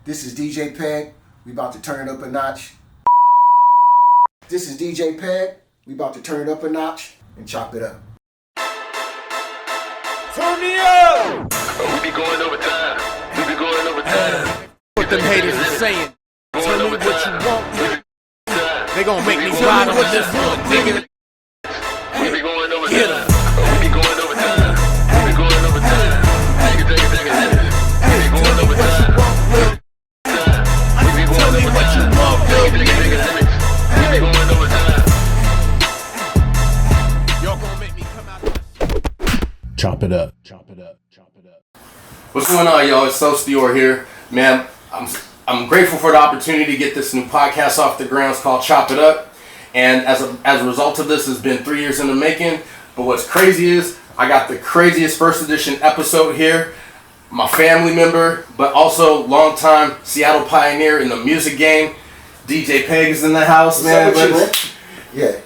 This is DJ Peg. We about to turn it up a notch. This is DJ Peg. We about to turn it up a notch and chop it up. Turn me up! We be going over time. We be going over time. What them haters are saying. Tell me what you want. They gon' make me ride on this one, nigga. We be going over time. We be going over time. We be going over time. We be going over time. We be going over time. We be going over time. Y'all gon' make me come out. Chop it up. Chop it up. Chop it up. What's going on, y'all? It's Sos Dior here. Man, I'm grateful for the opportunity to get this new podcast off the ground. It's called Chop It Up. And as a result of this, it's been 3 years in the making. But what's crazy is I got the craziest first edition episode here. My family member, but also longtime Seattle pioneer in the music game. DJ Peg is in the house, man. Yeah.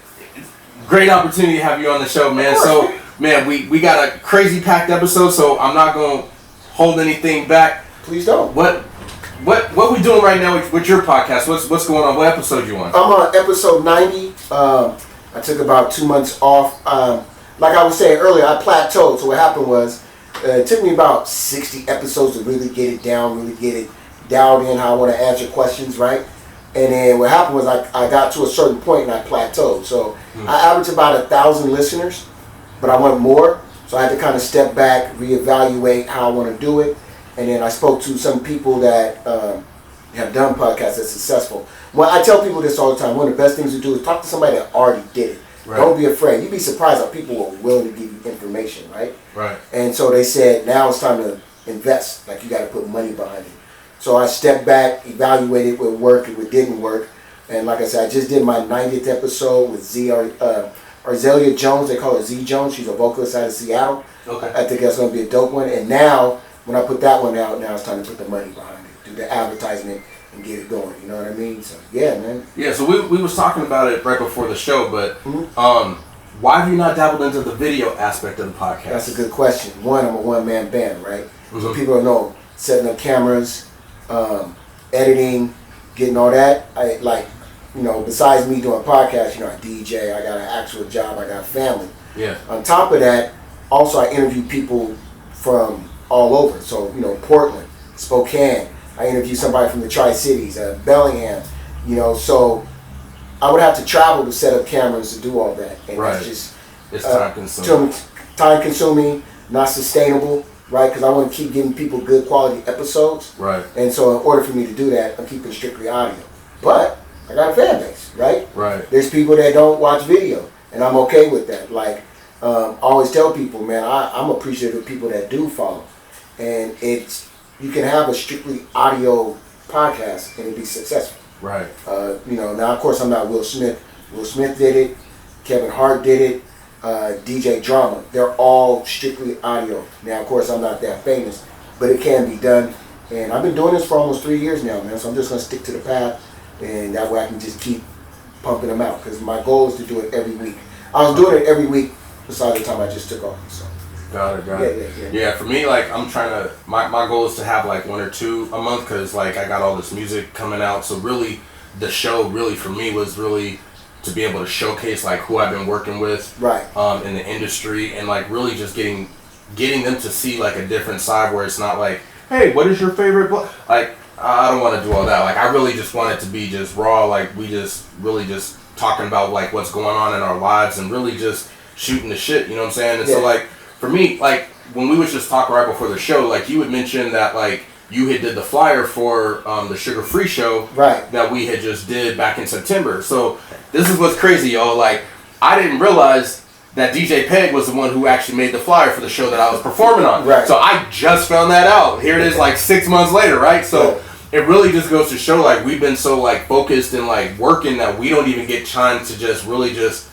Great opportunity to have you on the show, man. So, man, we got a crazy packed episode, so I'm not going to hold anything back. Please don't. What we doing right now with your podcast? What's going on? What episode you on? I'm on episode 90. I took about 2 months off. Like I was saying earlier, I plateaued. So what happened was, it took me about 60 episodes to really get it down, really get it dialed in how I want to answer questions, right? And then what happened was I got to a certain point and I plateaued. So I averaged about 1,000 listeners, but I want more. So I had to kind of step back, reevaluate how I want to do it. And then I spoke to some people that have done podcasts that's successful. Well, I tell people this all the time. One of the best things to do is talk to somebody that already did it. Right. Don't be afraid. You'd be surprised how people are willing to give you information, right? Right. And so they said, now it's time to invest. Like, you got to put money behind it. So I stepped back, evaluated what worked and what didn't work. And like I said, I just did my 90th episode with Arzelia Jones. They call her Z Jones. She's a vocalist out of Seattle. Okay. I think that's going to be a dope one. And now, when I put that one out, now it's time to put the money behind it, do the advertisement and get it going. You know what I mean? So yeah, man. Yeah. So we was talking about it right before the show, but why have you not dabbled into the video aspect of the podcast? That's a good question. One, I'm a one-man band, right? So people don't know, setting up cameras, editing, getting all that. I like, besides me doing podcasts, I DJ, I got an actual job, I got family. Yeah. On top of that, also I interview people from all over. So, Portland, Spokane. I interview somebody from the Tri-Cities, Bellingham. So I would have to travel to set up cameras to do all that. And right. that's just it's time-consuming. Time-consuming, not sustainable, right? Because I want to keep giving people good quality episodes. Right. And so in order for me to do that, I'm keeping strictly audio. But I got a fan base, right? Right. There's people that don't watch video, and I'm okay with that. Like, I always tell people, man, I'm appreciative of people that do follow. And you can have a strictly audio podcast and it'll be successful. Right. Now of course I'm not Will Smith. Will Smith did it. Kevin Hart did it. DJ Drama. They're all strictly audio. Now of course I'm not that famous, but it can be done. And I've been doing this for almost 3 years now, man. So I'm just gonna stick to the path, and that way I can just keep pumping them out. Because my goal is to do it every week. I was doing it every week, besides the time I just took off. So. Got it. Yeah, for me, like, I'm trying to, my goal is to have like 1 or 2 a month, because like I got all this music coming out. So really the show really for me was really to be able to showcase like who I've been working with right in the industry, and like really just getting them to see like a different side where it's not like, hey, what is your favorite like, I don't want to do all that. Like, I really just want it to be just raw, like we just really just talking about like what's going on in our lives and really just shooting the shit, you know what I'm saying? And so like for me, like, when we was just talking right before the show, like, you had mentioned that, like, you had did the flyer for the Sugar Free show that we had just did back in September. So this is what's crazy, y'all. Like, I didn't realize that DJ Peg was the one who actually made the flyer for the show that I was performing on. Right. So I just found that out. Here it is, like, 6 months later, right? So it really just goes to show, like, we've been so, like, focused and, like, working that we don't even get time to just really just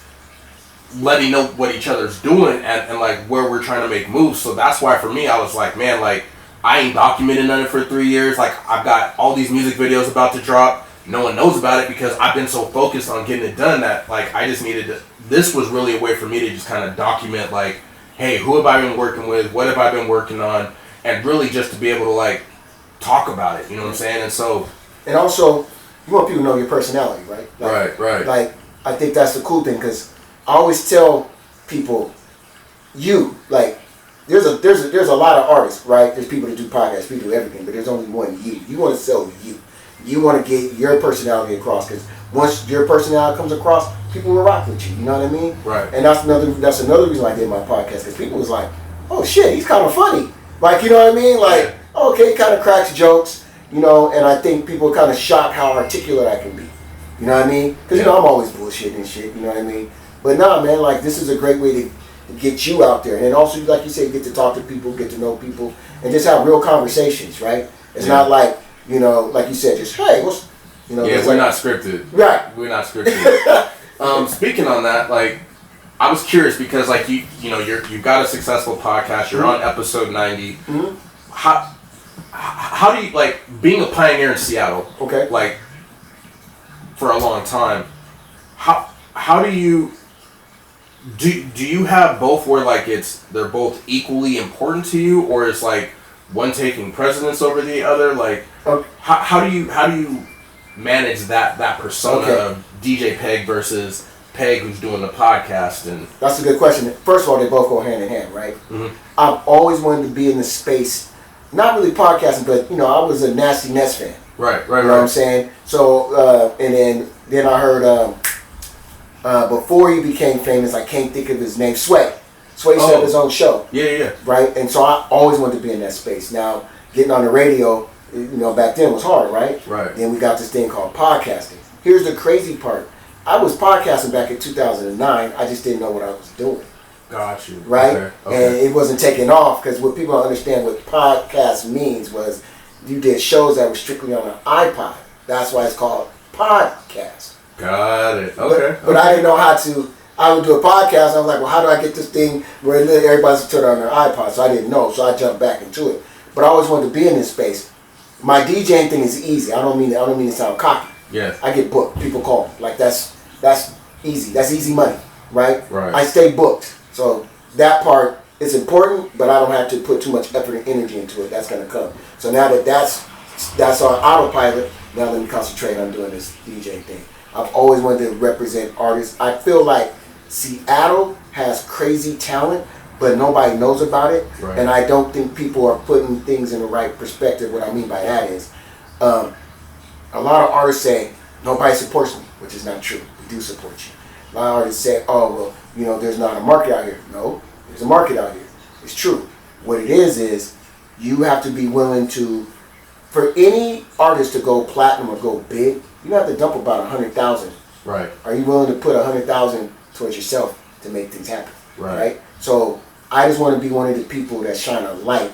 letting know what each other's doing and like where we're trying to make moves. So that's why for me I was like, man, like, I ain't documented none of it for 3 years. Like, I've got all these music videos about to drop. No one knows about it because I've been so focused on getting it done that like I just needed to, this was really a way for me to just kind of document, like, hey, who have I been working with, what have I been working on, and really just to be able to like talk about it. You know what I'm saying? And so, and also you want people to know your personality, right? Right. Like I think that's the cool thing because I always tell people, like there's a lot of artists, right? There's people that do podcasts, people do everything, but there's only one you. You want to sell you. You want to get your personality across because once your personality comes across, people will rock with you. You know what I mean? Right. And that's another reason I did my podcast because people was like, oh shit, he's kind of funny. Like, you know what I mean? Like, okay, kind of cracks jokes, you know, and I think people are kind of shocked how articulate I can be. You know what I mean? Because, you know, I'm always bullshitting and shit, you know what I mean? But nah, man, like, this is a great way to get you out there. And also, like you said, get to talk to people, get to know people, and just have real conversations, right? It's not like, you know, like you said, just, hey, what's, you know. Yeah, we're not scripted. Right. We're not scripted. Speaking on that, like, I was curious because, like, you know, you've got a successful podcast. You're on episode 90. Mm-hmm. How do you, like, being a pioneer in Seattle? Okay. Like, for a long time. How do you do you have both where like they're both equally important to you, or is like one taking precedence over the other? Like, how do you manage that persona of DJ Peg versus Peg who's doing the podcast? And that's a good question. First of all, they both go hand in hand, right? Mm-hmm. I've always wanted to be in the space, not really podcasting, but you know, I was a Nasty Ness fan. Right. You know what I'm saying? So, and then I heard before he became famous, I can't think of his name, Sway. Sway set up his own show. Yeah. Right? And so I always wanted to be in that space. Now, getting on the radio, you know, back then was hard, right? Right. Then we got this thing called podcasting. Here's the crazy part. I was podcasting back in 2009. I just didn't know what I was doing. Got you. Right? Okay. And it wasn't taking off because what people don't understand what podcast means was you did shows that were strictly on an iPod. That's why it's called podcast. Got it. Okay. But I didn't know how to. I would do a podcast. I was like, well, how do I get this thing where everybody's turn on their iPod? So I didn't know. So I jumped back into it. But I always wanted to be in this space. My DJing thing is easy. I don't mean to sound cocky. Yeah. I get booked. People call me. Like that's easy. That's easy money, right? Right. I stay booked. So that part is important, but I don't have to put too much effort and energy into it. That's gonna come. So now that that's on autopilot, now let me concentrate on doing this DJ thing. I've always wanted to represent artists. I feel like Seattle has crazy talent, but nobody knows about it. Right. And I don't think people are putting things in the right perspective. What I mean by that is, a lot of artists say, nobody supports me, which is not true. We do support you. A lot of artists say, oh, well, you know, there's not a market out here. No, there's a market out here. It's true. What it is you have to be willing to, for any artist to go platinum or go big, you have to dump about 100,000. Right. Are you willing to put 100,000 towards yourself to make things happen? Right. So I just want to be one of the people that shine a light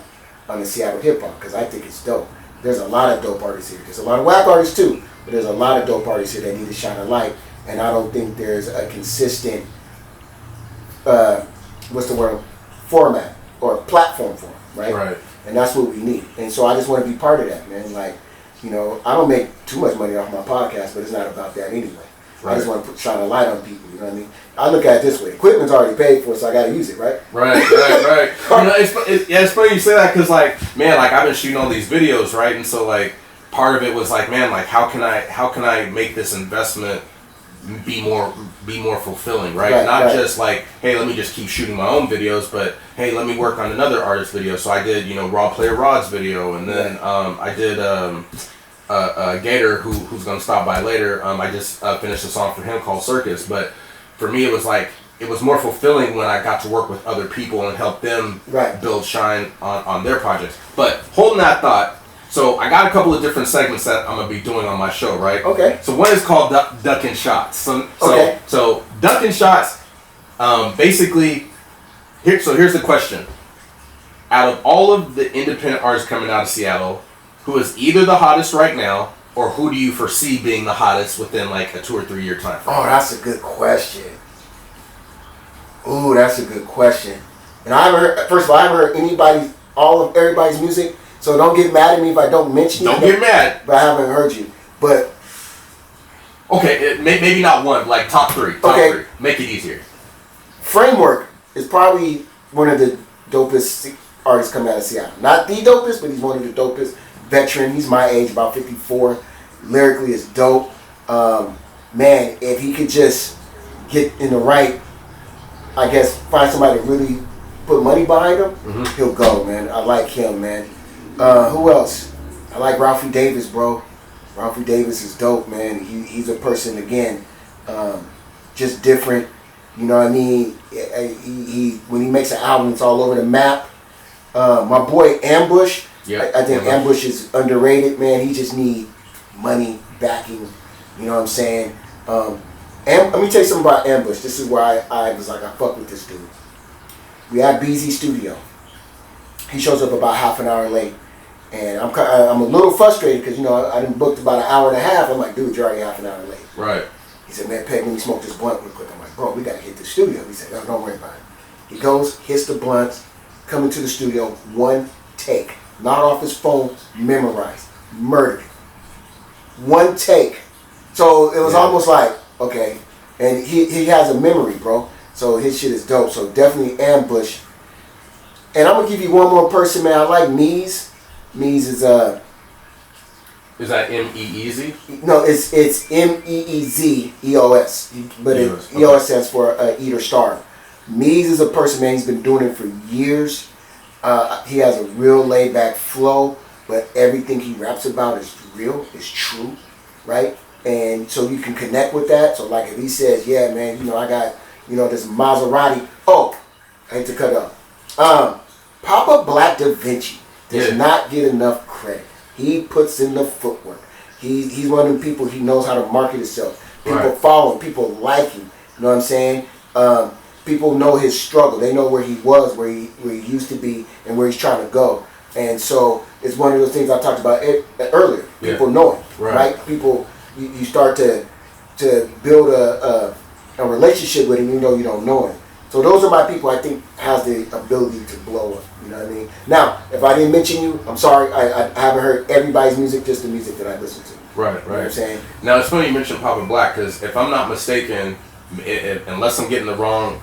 on the Seattle hip hop because I think it's dope. There's a lot of dope artists here. There's a lot of whack artists too, but there's a lot of dope artists here that need to shine a light. And I don't think there's a consistent, format or platform for them, right? Right. And that's what we need. And so I just want to be part of that, man. Like, you know, I don't make too much money off my podcast, but it's not about that anyway. Right. I just want to shine a light on people, you know what I mean? I look at it this way. Equipment's already paid for, so I got to use it, right? Right. You know, it's funny you say that because, like, man, like, I've been shooting all these videos, right? And so, like, part of it was like, man, like, how can I make this investment be more fulfilling, right? Not just like, hey, let me just keep shooting my own videos, but hey, let me work on another artist's video. So I did, you know, Raw Player Rod's video, and then I did Gator, who's gonna stop by later. I just finished a song for him called Circus. But for me, it was like, it was more fulfilling when I got to work with other people and help them build shine on their projects. But holding that thought, so I got a couple of different segments that I'm gonna be doing on my show, right? Okay. So one is called Ducking Shots. So Ducking Shots, basically, here's the question. Out of all of the independent artists coming out of Seattle, who is either the hottest right now, or who do you foresee being the hottest within like a 2 or 3 year time frame? Oh, that's a good question. Ooh, that's a good question. And I haven't heard, first of all, I haven't heard everybody's music. So don't get mad at me if I don't mention it. Don't get mad. But I haven't heard you. But okay, maybe not one, like top three. Top three. Make it easier. Framework is probably one of the dopest artists coming out of Seattle. Not the dopest, but he's one of the dopest. veteran. He's my age, about 54. Lyrically is dope. Man, if he could just get in the right, I guess, find somebody to really put money behind him, he'll go, man. I like him, man. Who else? I like Ralphie Davis, bro. Ralphie Davis is dope, man. He's a person, again, just different. You know what I mean? He when he makes an album, it's all over the map. My boy Ambush, I think Ambush is underrated, man. He just need money backing. You know what I'm saying? Let me tell you something about Ambush. This is why I was like, I fuck with this dude. We had BZ Studio. He shows up about half an hour late. And I'm a little frustrated because, you know, I done booked about an hour and a half. I'm like, dude, you're already half an hour late. Right. He said, man, Peg, let me smoke this blunt real quick. I'm like, bro, we got to hit the studio. He said, no, don't worry about it. He goes, hits the blunts, come into the studio, one take. Not off his phone, memorized, murdered it. One take. So it was almost like, okay. And he has a memory, bro. So his shit is dope. So definitely Ambush. And I'm going to give you one more person, man. I like Mees. Mees is Is that M-E-E-Z? No, it's Meezeos, but EOS stands for Eat or Starve. Mees is a person, man. He's been doing it for years. He has a real laid back flow, but everything he raps about is real, is true, right? And so you can connect with that. So like if he says, yeah, man, you know, I got, you know, this Maserati. Oh, I hate to cut up. Papa Black Da Vinci does not get enough credit. He puts in the footwork. He's one of the people, he knows how to market himself. People follow him. People like him. You know what I'm saying? People know his struggle. They know where he was, where he used to be, and where he's trying to go. And so it's one of those things I talked about earlier. People know him, right? People, you start to build a relationship with him, even though you don't know him. So those are my people I think has the ability to blow up. You know what I mean? Now, if I didn't mention you, I'm sorry. I haven't heard everybody's music, just the music that I listen to. Right, You know what I'm saying? Now, it's funny you mentioned Papa Black, because if I'm not mistaken, unless I'm getting the wrong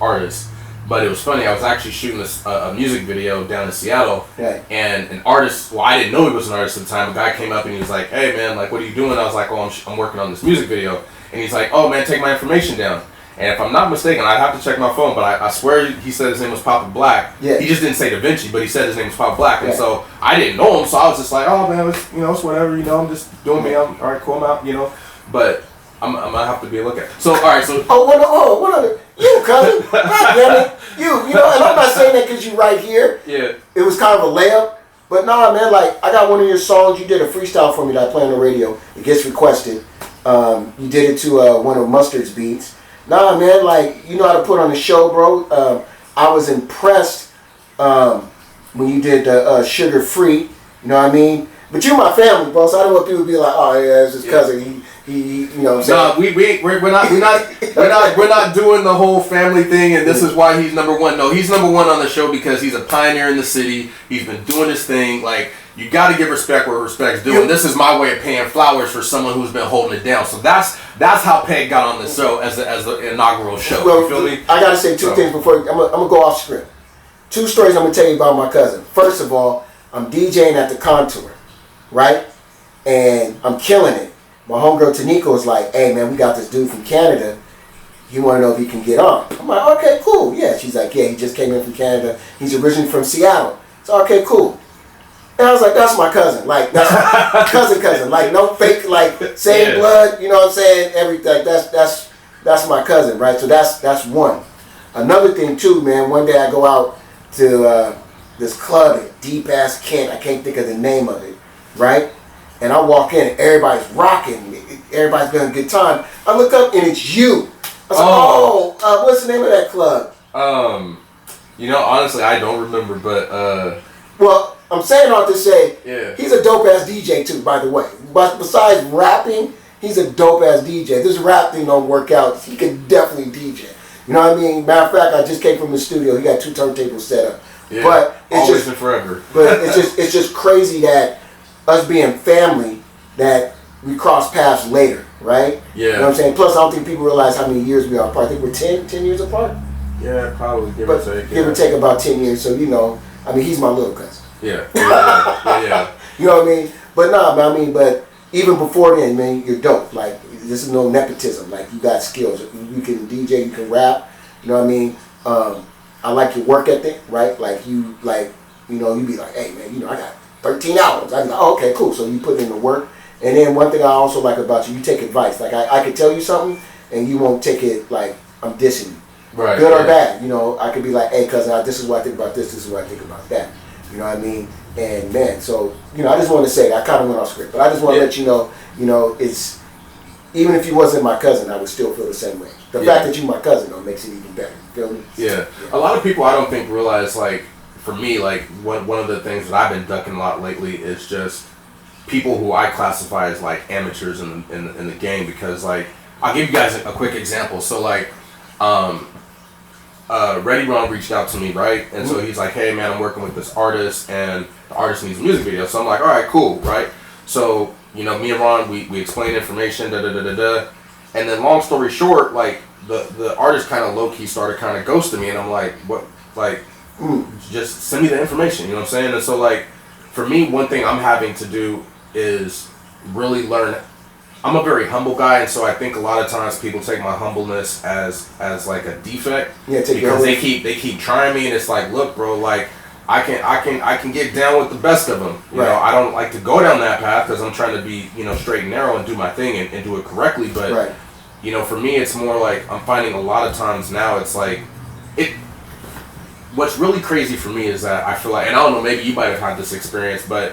artist, but it was funny, I was actually shooting a music video down in Seattle, and an artist, well, I didn't know he was an artist at the time, a guy came up and he was like, hey man, like, what are you doing? I was like, oh, I'm working on this music video. And he's like, oh man, take my information down. And if I'm not mistaken, I'd have to check my phone, but I swear he said his name was Papa Black. Yeah. He just didn't say Da Vinci, but he said his name was Papa Black. And so I didn't know him, so I was just like, oh man, it's whatever, I'm just doing me. All right, cool, I'm out, But I'm gonna have to be a lookout. So, all right, so. What other? You, cousin. God damn it. And I'm not saying that because you right here. Yeah. It was kind of a layup. But nah, man, like, I got one of your songs. You did a freestyle for me that I play on the radio. It gets requested. You did it to one of Mustard's beats. Nah, man, like, you know how to put on the show, bro. I was impressed when you did the Sugar Free. You know what I mean? But you're my family, bro, so I don't want people to be like, oh, yeah, it's his cousin. He, you know what I'm saying? No, we're not doing the whole family thing, and this is why he's number one. No, he's number one on the show because he's a pioneer in the city. He's been doing his thing. Like, you got to give respect where respect's due, and this is my way of paying flowers for someone who's been holding it down. So that's how Peg got on the show as the inaugural show. Well, you feel me? I got to say two things before I'm gonna go off script. Two stories I'm gonna tell you about my cousin. First of all, I'm DJing at the Contour, right? And I'm killing it. My homegirl Tanika was like, hey man, we got this dude from Canada. You want to know if he can get on? I'm like, okay, cool. Yeah. She's like, yeah, he just came in from Canada. He's originally from Seattle. So, okay, cool. And I was like, that's my cousin. Like, that's cousin. Like, no fake, like, same blood, you know what I'm saying? Everything. That's my cousin, right? So that's one. Another thing too, man, one day I go out to this club in deep ass Kent. I can't think of the name of it, right? And I walk in and everybody's rocking. Everybody's having a good time. I look up and it's you. I was like, what's the name of that club? Honestly, I don't remember, but well, I'm saying all to say, he's a dope ass DJ too, by the way. But besides rapping, he's a dope ass DJ. This rap thing don't work out. He can definitely DJ. You know what I mean? Matter of fact, I just came from the studio. He got 2 turntables set up. Yeah, but it's always just and forever. But it's just crazy that us being family, that we cross paths later, right? Yeah. You know what I'm saying? Plus, I don't think people realize how many years we are apart. I think we're 10 years apart. Yeah, probably, give or take. Give or take about 10 years. So, he's my little cousin. Yeah. You know what I mean? But nah, man, I mean, but even before then, man, you're dope. Like, this is no nepotism. Like, you got skills. You can DJ, you can rap. You know what I mean? I like your work ethic, right? Like, you be like, hey, man, you know, I got 13 hours. I be like, oh, okay, cool. So you put in the work. And then one thing I also like about you take advice. Like, I could tell you something, and you won't take it like I'm dissing you. Right. Good or bad. You know, I could be like, hey, cousin, this is what I think about this is what I think about that. You know what I mean? And, man, so, you know, I just want to say that. I kind of went off script. But I just want to let you know, it's, even if you wasn't my cousin, I would still feel the same way. The fact that you're my cousin, though, makes it even better. You feel me? Yeah. A lot of people, I don't think, realize, like, for me, like, one of the things that I've been ducking a lot lately is just people who I classify as, like, amateurs in the game. Because, like, I'll give you guys a quick example. So, like, Reddy Ron reached out to me, right? And so he's like, hey, man, I'm working with this artist, and the artist needs a music video. So I'm like, all right, cool, right? So, you know, me and Ron, we explained information, da-da-da-da-da. And then long story short, like, the artist kind of low-key started kind of ghosting me, and I'm like, what? Like, just send me the information, you know what I'm saying? And so, like, for me, one thing I'm having to do is really learn. I'm a very humble guy, and so I think a lot of times people take my humbleness as like a defect. Yeah, because they keep trying me, and it's like, look, bro, like I can get down with the best of them. You know, I don't like to go down that path because I'm trying to be, you know, straight and narrow and do my thing and do it correctly. But you know, for me, it's more like I'm finding a lot of times now it's like What's really crazy for me is that I feel like, and I don't know, maybe you might have had this experience, but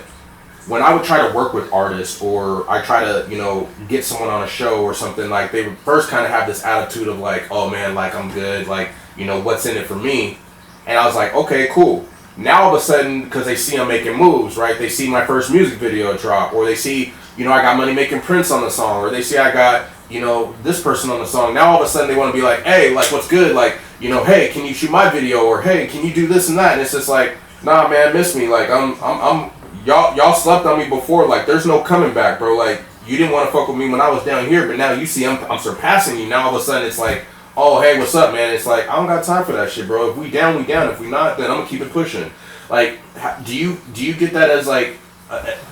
when I would try to work with artists or I try to, you know, get someone on a show or something, like they would first kind of have this attitude of like, oh man, like I'm good, like, you know, what's in it for me? And I was like, okay, cool. Now all of a sudden, because they see I'm making moves, right? They see my first music video drop, or they see, you know, I got Money Making Prince on the song, or they see I got, you know, this person on the song. Now all of a sudden they want to be like, hey, like what's good? Like, you know, hey, can you shoot my video? Or hey, can you do this and that? And it's just like, nah, man, miss me. Like I'm y'all slept on me before. Like there's no coming back, bro. Like you didn't want to fuck with me when I was down here, but now you see I'm surpassing you. Now all of a sudden it's like, oh, hey, what's up, man? It's like, I don't got time for that shit, bro. If we down, we down. If we not, then I'm gonna keep it pushing. Like, do you get that as like,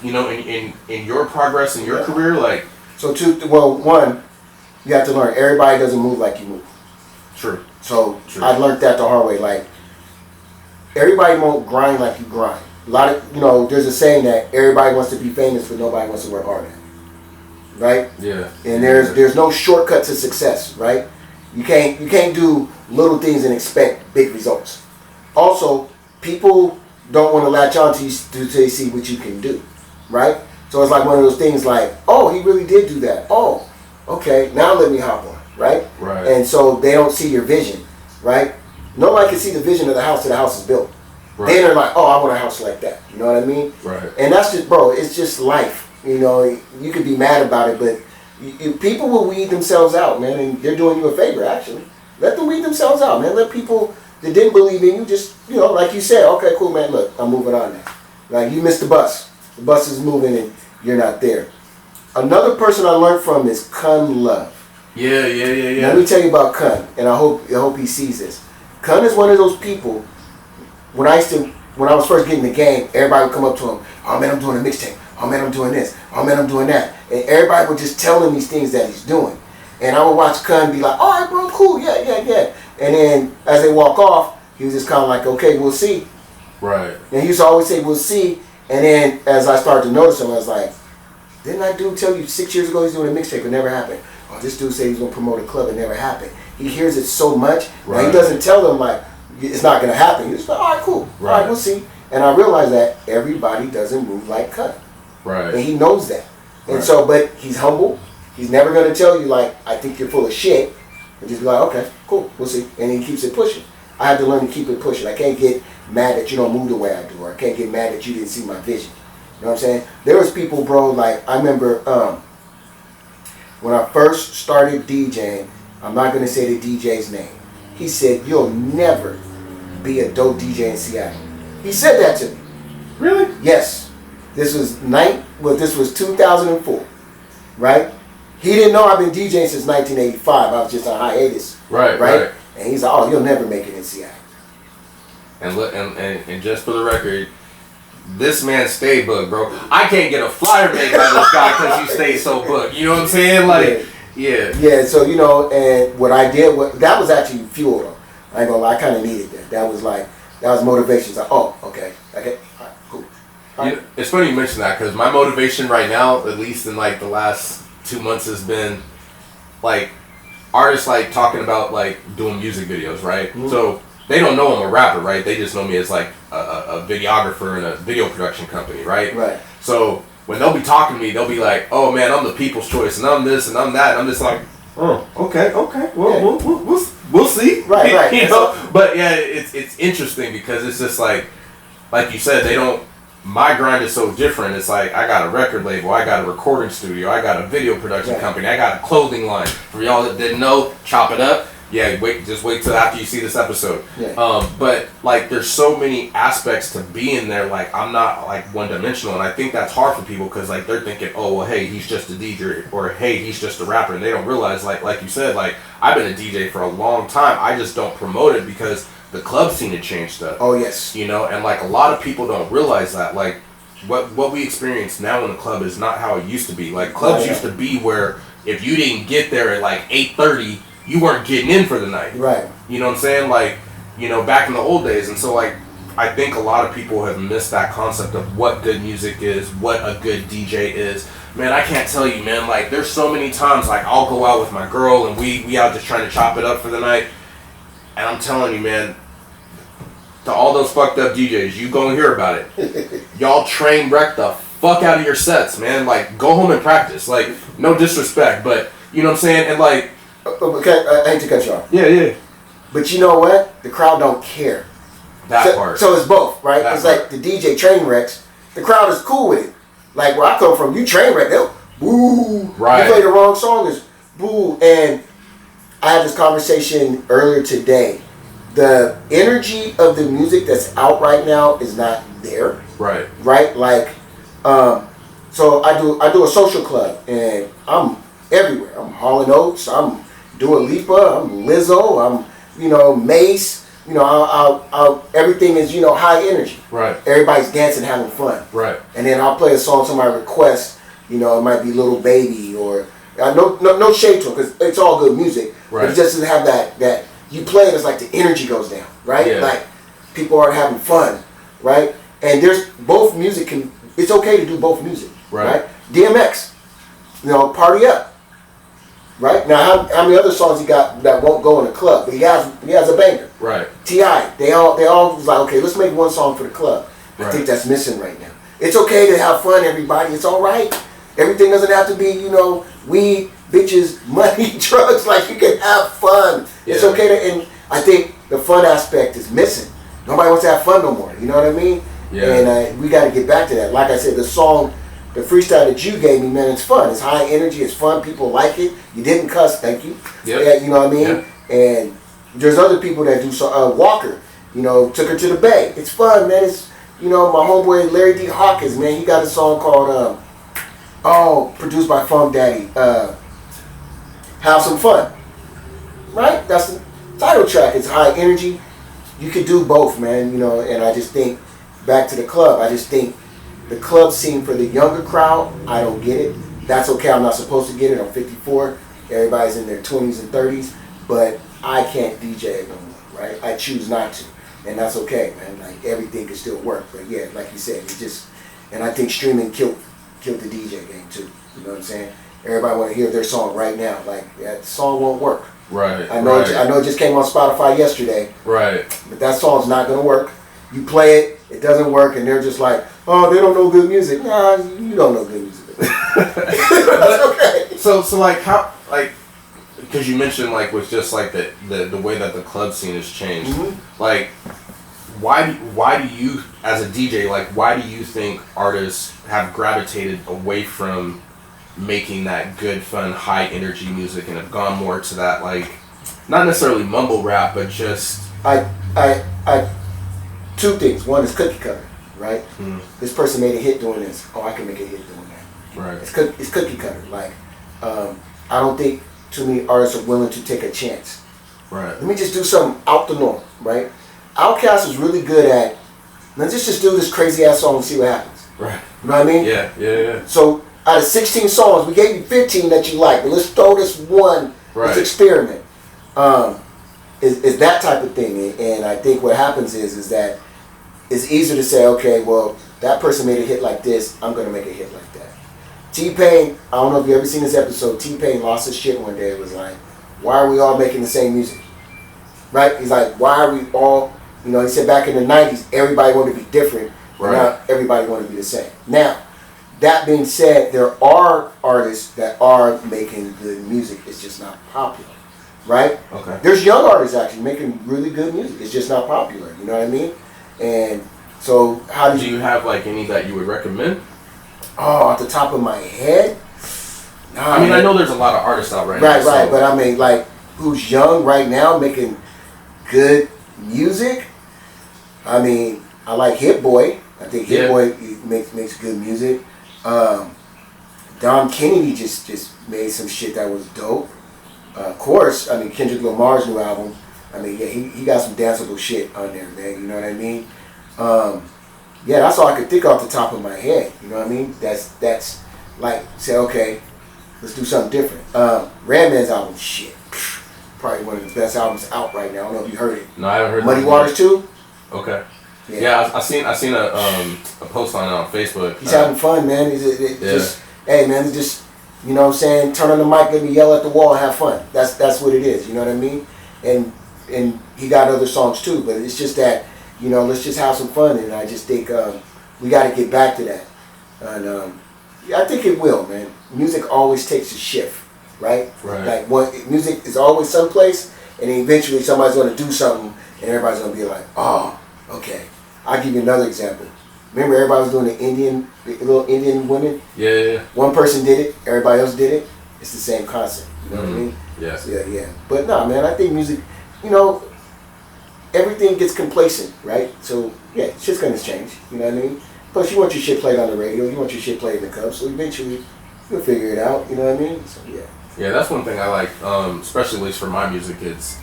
you know, in your progress in your career, like? So one, you have to learn. Everybody doesn't move like you move. True. So I learned that the hard way. Like, everybody won't grind like you grind. A lot of, you know, there's a saying that everybody wants to be famous, but nobody wants to work hard at it. Right? Yeah. And there's no shortcut to success, right? You can't do little things and expect big results. Also, people don't want to latch on to you until they see what you can do, right? So it's like one of those things like, oh, he really did do that. Oh, okay, now let me hop on, right? Right. And so they don't see your vision, right? Nobody can see the vision of the house till the house is built. Right. Then they're like, oh, I want a house like that. You know what I mean? Right. And that's just, bro, it's just life. You know, you could be mad about it, but people will weed themselves out, man, and they're doing you a favor, actually. Let them weed themselves out, man. Let people that didn't believe in you just, you know, like you said, okay, cool, man, look, I'm moving on now. Like, you missed the bus. The bus is moving and you're not there. Another person I learned from is Kun Love. Yeah. Let me tell you about Kun, and I hope he sees this. Kun is one of those people, when I was first getting the game, everybody would come up to him, oh man, I'm doing a mixtape. Oh man, I'm doing this. Oh man, I'm doing that. And everybody would just tell him these things that he's doing. And I would watch Kun be like, all right, bro, cool, yeah. And then as they walk off, he was just kind of like, okay, we'll see. Right. And he used to always say, we'll see. And then as I started to notice him, I was like, didn't that dude tell you 6 years ago he's doing a mixtape? It never happened. Oh, this dude said he's going to promote a club. It never happened. He hears it so much. Right. Now, he doesn't tell them, like, it's not going to happen. He's just like, all right, cool. Right. All right, we'll see. And I realized that everybody doesn't move like Kun. Right. And he knows that. And so, but he's humble. He's never going to tell you, like, I think you're full of shit. And just be like, okay, cool, we'll see. And he keeps it pushing. I have to learn to keep it pushing. I can't get mad that you don't move the way I do. Or I can't get mad that you didn't see my vision. You know what I'm saying? There was people, bro, like, I remember when I first started DJing, I'm not going to say the DJ's name. He said, you'll never be a dope DJ in Seattle. He said that to me. Really? Yes. This was 2004, right? He didn't know I've been DJing since 1985. I was just on hiatus. Right? And he's like, oh, you'll never make it in Seattle. And just for the record, this man stay booked, bro. I can't get a flyer made by this guy because you stay so booked. You know what I'm saying? Like, yeah. So and what I did, that was actually fuel. Though. I ain't gonna lie, I kind of needed that. That was motivation. It's like, oh, okay, all right, cool. All right. It's funny you mention that because my motivation right now, at least in like the last 2 months, has been like artists like talking about like doing music videos, right? Mm-hmm. So they don't know I'm a rapper, right? They just know me as like a videographer in a video production company, right? Right. So when they'll be talking to me, they'll be like, "Oh man, I'm the people's choice, and I'm this and I'm that." And I'm just like, "Oh, okay. Well, we'll see." Right. You know. But yeah, it's interesting because it's just like you said, they don't. My grind is so different. It's like I got a record label, I got a recording studio, I got a video production company, I got a clothing line. For y'all that didn't know, chop it up. Yeah, just wait till after you see this episode. Yeah. But like, there's so many aspects to being there. Like, I'm not like one dimensional, and I think that's hard for people because like they're thinking, oh well, hey, he's just a DJ, or hey, he's just a rapper, and they don't realize like you said, like I've been a DJ for a long time. I just don't promote it because the club scene had changed stuff. Oh yes. You know, and like a lot of people don't realize that like what we experience now in the club is not how it used to be. Like clubs used to be where if you didn't get there at like 8:30. You weren't getting in for the night. Right. You know what I'm saying? Like, you know, back in the old days. And so, like, I think a lot of people have missed that concept of what good music is, what a good DJ is. Man, I can't tell you, man. Like, there's so many times, like, I'll go out with my girl and we out just trying to chop it up for the night. And I'm telling you, man, to all those fucked up DJs, you go and hear about it. Y'all train wreck the fuck out of your sets, man. Like, go home and practice. Like, no disrespect, but, you know what I'm saying? And, like, okay, I hate to cut you off. Yeah. But you know what? The crowd don't care. That part. So it's both, right? That it's part. like the DJ train wrecks. The crowd is cool with it. Like where I come from, you train wreck, they'll boo. Right. You play the wrong song, is boo. And I had this conversation earlier today. The energy of the music that's out right now is not there. Right. Right? Like, so I do a social club, and I'm everywhere. I'm Hall & Oates. I'm Dua Lipa, I'm Lizzo, I'm, Mace, I'll everything is, high energy. Right. Everybody's dancing, having fun. Right. And then I'll play a song somebody requests, it might be Little Baby or, no shade to it, because it's all good music. Right. But it just doesn't have that, you play it, it's like the energy goes down, right? Yeah. Like, people aren't having fun, right? And there's both music, it's okay to do both music, right? DMX, Party Up. Right now, how many other songs he got that won't go in a club? But he has a banger. Right. T.I. They all was like, okay, let's make one song for the club. I think that's missing right now. It's okay to have fun, everybody. It's all right. Everything doesn't have to be, weed, bitches, money, drugs. Like you can have fun. Yeah. It's okay to, and I think the fun aspect is missing. Nobody wants to have fun no more. You know what I mean? Yeah. And we got to get back to that. Like I said, the song. The freestyle that you gave me, man, it's fun. It's high energy. It's fun. People like it. You didn't cuss, thank you. Yep. Yeah, you know what I mean? Yep. And there's other people that do so. Walker, took her to the Bay. It's fun, man. It's my homeboy Larry D. Hawkins, man. He got a song called produced by Funk Daddy. Have Some Fun. Right? That's the title track. It's high energy. You could do both, man. And I just think back to the club. I just think. The club scene for the younger crowd, I don't get it. That's okay. I'm not supposed to get it. I'm 54. Everybody's in their 20s and 30s. But I can't DJ no more, right? I choose not to. And that's okay, man. Like, everything can still work. But yeah, like you said, and I think streaming killed the DJ game too. You know what I'm saying? Everybody want to hear their song right now. Like, that song won't work. Right. I know it just came on Spotify yesterday. Right. But that song's not going to work. You play it, it doesn't work, and they're just like, oh, they don't know good music. Nah, you don't know good music. That's okay. So like how, like, because you mentioned like with just like the way that the club scene has changed. Mm-hmm. Like, why do you, as a DJ, like why do you think artists have gravitated away from making that good, fun, high energy music and have gone more to that, like, not necessarily mumble rap, but just I two things. One is cookie cutter, right? Mm. This person made a hit doing this. Oh, I can make a hit doing that. Right. It's cookie cutter. Like, I don't think too many artists are willing to take a chance. Right. Let me just do something out the norm, right? Outkast is really good at let's just do this crazy ass song and see what happens. Right. You know what I mean? Yeah. So out of 16 songs, we gave you 15 that you like, but let's throw this one. Right. Let's experiment. Is that type of thing, and I think what happens is that it's easier to say, okay, well, that person made a hit like this, I'm gonna make a hit like that. T-Pain, I don't know if you've ever seen this episode. T-Pain lost his shit one day. It was like, why are we all making the same music? Right? He's like, why are we all, he said back in the 90s, everybody wanted to be different, but now everybody wanted to be the same. Now, that being said, there are artists that are making good music. It's just not popular, right? Okay. There's young artists actually making really good music. It's just not popular. You know what I mean? And so, how do you have like any that you would recommend? Oh, off the top of my head, nah, I mean, I know there's a lot of artists out right now. Right, so. But I mean, like, who's young right now making good music? I mean, I like Hit Boy. I think Hit Boy makes good music. Don Kennedy just made some shit that was dope. Of course, I mean, Kendrick Lamar's new album. I mean, yeah, he got some danceable shit on there, man. You know what I mean? Yeah, that's all I could think off the top of my head. You know what I mean? That's like, say, okay, let's do something different. Redman's album, shit. Probably one of the best albums out right now. I don't know if you heard it. No, I haven't heard Muddy Waters 2? Okay. Yeah, I seen a post on it on Facebook. He's having fun, man. Just, hey, man, just, you know what I'm saying, turn on the mic, let me yell at the wall and have fun. That's what it is, you know what I mean? And he got other songs too, but it's just that, let's just have some fun, and I just think we got to get back to that. And I think it will, man. Music always takes a shift, right? Right. Like, music is always someplace, and then eventually somebody's going to do something, and everybody's going to be like, oh, okay. I'll give you another example. Remember everybody was doing the little Indian women? Yeah. One person did it, everybody else did it. It's the same concept, you know what I mean? Yes. Yeah. But no, man, I think music, everything gets complacent, right? So, yeah, shit's gonna change, you know what I mean? Plus, you want your shit played on the radio, you want your shit played in the club, so eventually you'll figure it out, you know what I mean? So, yeah. Yeah, that's one thing I like, especially at least for my music, it's,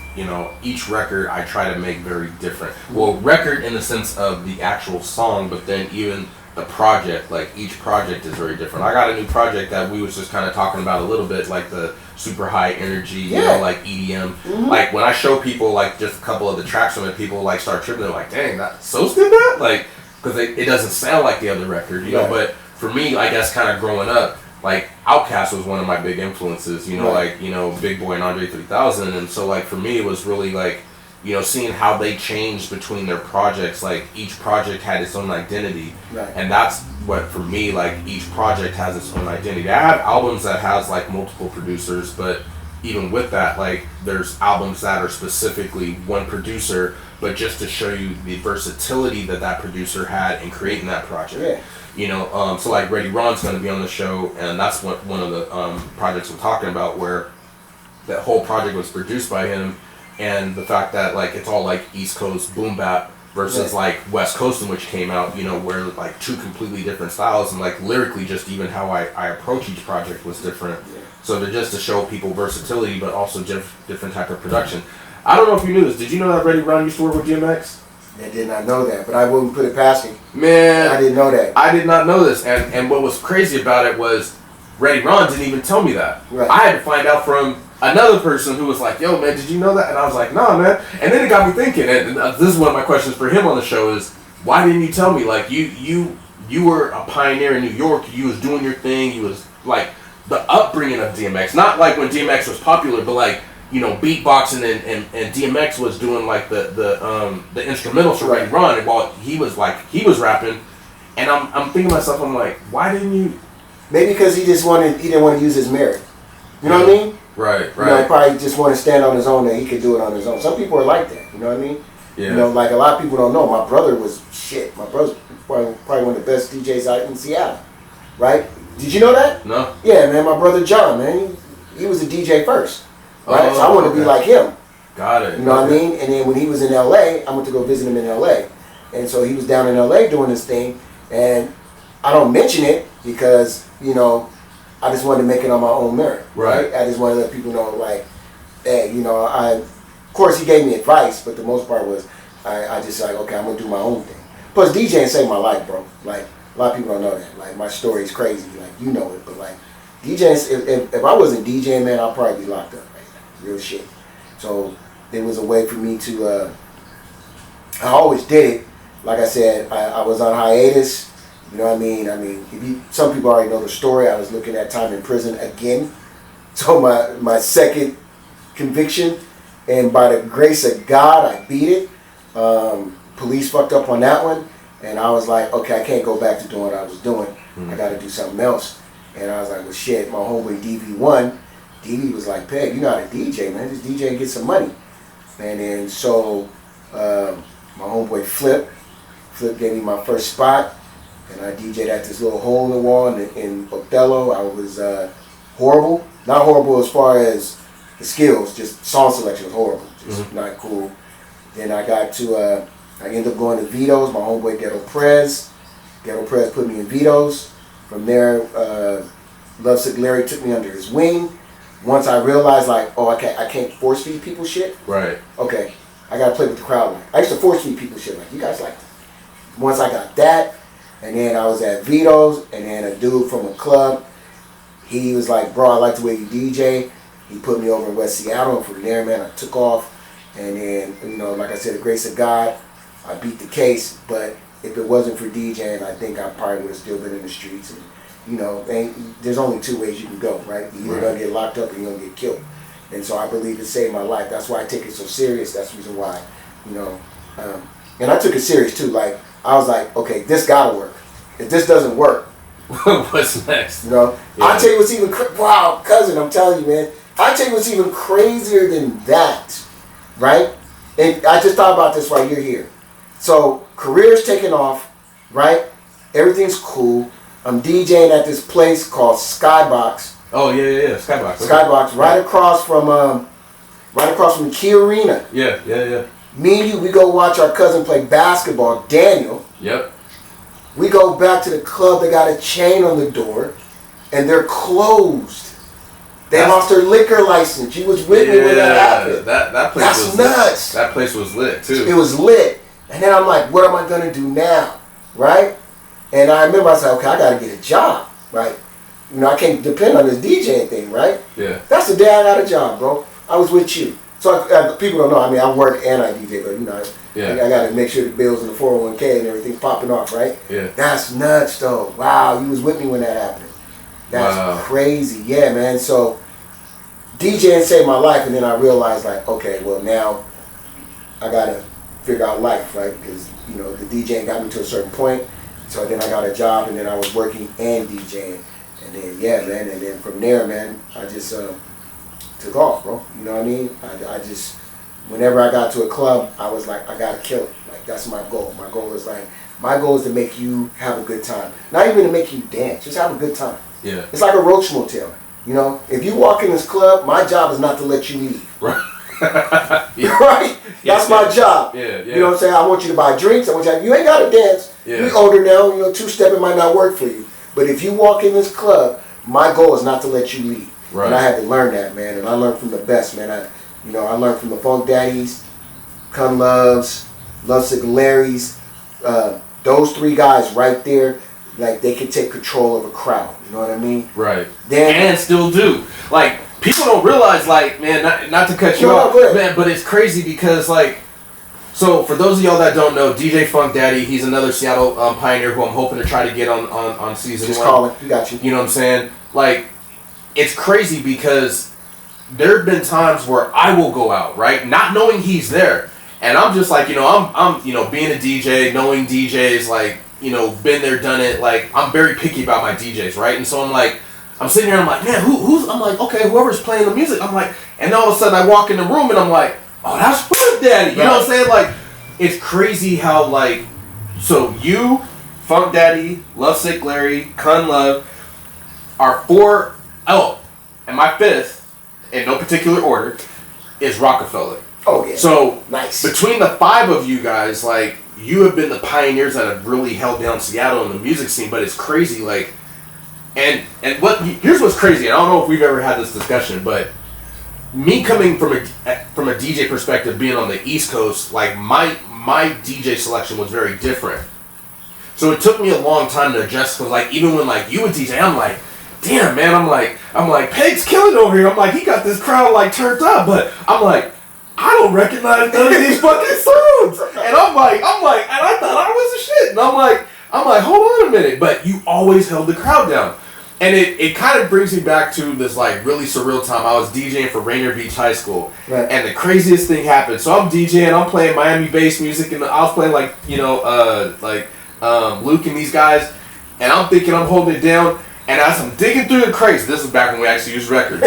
each record I try to make very different. Well, record in the sense of the actual song, but then even the project, like each project is very different. I got a new project that we was just kind of talking about a little bit, like the super high energy, like EDM. Mm-hmm. Like when I show people like just a couple of the tracks from it, people like start tripping. They're like, dang, that Sos did that? Like, because it doesn't sound like the other record, you know. But for me, I guess kind of growing up, like Outkast was one of my big influences, Big Boy and Andre 3000, and so like for me it was really like, seeing how they changed between their projects. Like each project had its own identity, and that's what for me, like each project has its own identity. I have albums that has like multiple producers, but even with that, like there's albums that are specifically one producer, but just to show you the versatility that producer had in creating that project. So like Reddy Ron's going to be on the show, and that's one of the projects we're talking about, where that whole project was produced by him, and the fact that like it's all like East Coast boom bap versus like West Coast, in which came out, where like two completely different styles, and like lyrically just even how I approach each project was different. So to show people versatility, but also different type of production. I don't know if you knew this. Did you know that Reddy Ron used to work with DMX? I did not know that, but I wouldn't put it past him. Man, I didn't know that. I did not know this, and what was crazy about it was Reddy Ron didn't even tell me that. Right. I had to find out from another person who was like, yo, man, did you know that? And I was like, nah, man. And then it got me thinking, and this is one of my questions for him on the show is, why didn't you tell me? Like, you were a pioneer in New York. You was doing your thing. You was, like, the upbringing of DMX. Not like when DMX was popular, but, like, beatboxing and DMX was doing like the instrumentals for Reddy Ron, and while he was rapping, and I'm thinking to myself, I'm like, why didn't you? Maybe because he didn't want to use his merit. You know what I mean? Right. He probably just want to stand on his own, and he could do it on his own. Some people are like that. You know what I mean? Yeah. Like a lot of people don't know. My brother was shit. My brother's probably one of the best DJs out in Seattle. Right? Did you know that? No. Yeah, man. My brother John, man, he was a DJ first. Right? So I wanted to be like him. Got it. You know what I mean? And then when he was in LA, I went to go visit him in LA. And so he was down in LA doing this thing. And I don't mention it because, I just wanted to make it on my own merit. Right? I just wanted to let people know, like, hey, of course he gave me advice, but the most part was I just like, okay, I'm going to do my own thing. Plus, DJing saved my life, bro. Like, a lot of people don't know that. Like, my story's crazy. Like, you know it. But, like, DJing, if I wasn't DJing, man, I'd probably be locked up right now. Real shit. So, there was a way for me to, I always did it. Like I said, I was on hiatus. You know what I mean? Some people already know the story. I was looking at time in prison again. So, my second conviction. And by the grace of God, I beat it. Police fucked up on that one. And I was like, okay, I can't go back to doing what I was doing. I got to do something else. And I was like, well, shit, my homeboy E.1, DV was like, Peg, you're not a DJ, man. Just DJ and get some money. And then so my homeboy Flip gave me my first spot. And I DJ'd at this little hole in the wall in Othello. I was horrible. Not horrible as far as the skills, just song selection was horrible. Just not cool. Then I got to, I ended up going to Vito's, my homeboy Ghetto Prez. Ghetto Prez put me in Vito's. From there, Lovesick Larry took me under his wing. Once I realized, like, oh, I can't force feed people shit. Right. Okay, I gotta play with the crowd. Like, I used to force feed people shit. Like, you guys like that. Once I got that, and then I was at Vito's, and then a dude from a club, he was like, bro, I like the way you DJ. He put me over in West Seattle, and from there, man, I took off. And then, you know, like I said, the grace of God, I beat the case. But if it wasn't for DJing, I think I probably would have still been in the streets. And, you know, there's only two ways you can go, right? You're either going to get locked up or you're going to get killed. And so I believe it saved my life. That's why I take it so serious. That's the reason why, you know. And I took it serious, too. Like, I was like, okay, this got to work. If this doesn't work, what's next? You know? Yeah. I'll tell you what's even wow, cousin, I'm telling you, man. I'll tell you what's even crazier than that, right? And I just thought about this while you're here. So, career's taking off, right? Everything's cool. I'm DJing at this place called Skybox. Oh, yeah. Skybox. Skybox, right across from the Key Arena. Yeah. Me and you, we go watch our cousin play basketball, Daniel. Yep. We go back to the club, they got a chain on the door, and they're closed. They lost their liquor license. You was with me when that happened. That place That's was nuts. That place was lit too. It was lit. And then I'm like, what am I gonna do now? Right? And I remember I said, okay, I gotta get a job, right? You know, I can't depend on this DJing thing, right? Yeah. That's the day I got a job, bro. I was with you. So people don't know, I mean, I work and I DJ, but you know, I gotta make sure the bills and the 401k and everything's popping off, right? Yeah. That's nuts though. Wow, you was with me when that happened. That's crazy. Yeah, man. So DJing saved my life, and then I realized, like, okay, well, now I gotta figure out life, right? Because, you know, the DJing got me to a certain point. So then I got a job, and then I was working and DJing. And then, yeah, man. And then from there, man, I just took off, bro. You know what I mean? I just, whenever I got to a club, I was like, I gotta kill it. Like, that's my goal. My goal is to make you have a good time. Not even to make you dance. Just have a good time. Yeah. It's like a Roach Motel. You know, if you walk in this club, my job is not to let you leave. Right. Right? That's my job. Yeah. You know what I'm saying? I want you to buy drinks. You ain't got to dance. Yeah. You're older now. You know, two-stepping might not work for you. But if you walk in this club, my goal is not to let you leave. Right. And I had to learn that, man. And I learned from the best, man. I learned from the Funk Daddies, Kun Loves, Lovesick Larrys. Those three guys right there, like, they can take control of a crowd. You know what I mean? Right. And still do. Like, people don't realize, like, man, not to cut you off, man, but it's crazy because, like, so for those of y'all that don't know, DJ Funk Daddy, he's another Seattle pioneer who I'm hoping to try to get on season just 1. call it. You got you. You know what I'm saying? Like, it's crazy because there have been times where I will go out, right, not knowing he's there, and I'm just like, you know, I'm you know, being a DJ, knowing DJs, like, you know, been there, done it. Like, I'm very picky about my DJs, right? And so I'm like, I'm sitting here and I'm like, man, who's? I'm like, okay, whoever's playing the music. I'm like, and all of a sudden I walk in the room and I'm like, oh, that's Funk Daddy. You know what I'm saying? Like, it's crazy how, like, so you, Funk Daddy, Lovesick Larry, Kun Love, are 4. Oh, and my 5th, in no particular order, is Rockefeller. Oh yeah. So nice. Between the 5 of you guys, like, you have been the pioneers that have really held down Seattle in the music scene, but it's crazy, like, and here's what's crazy. I don't know if we've ever had this discussion, but me coming from a DJ perspective, being on the East Coast, like, my DJ selection was very different, So it took me a long time to adjust. Cause like even when like you would DJ, I'm like, damn man, I'm like Peg's killing over here. I'm like, he got this crowd like turned up, but I'm like, I don't recognize none of these fucking songs. And I'm like, and I thought I was the shit. And I'm like, hold on a minute. But you always held the crowd down. And it kind of brings me back to this like really surreal time. I was DJing for Rainier Beach High School, right. And the craziest thing happened. So I'm DJing, I'm playing Miami bass music, and I was playing like Luke and these guys, and I'm thinking I'm holding it down. And as I'm digging through the crates, this is back when we actually used records.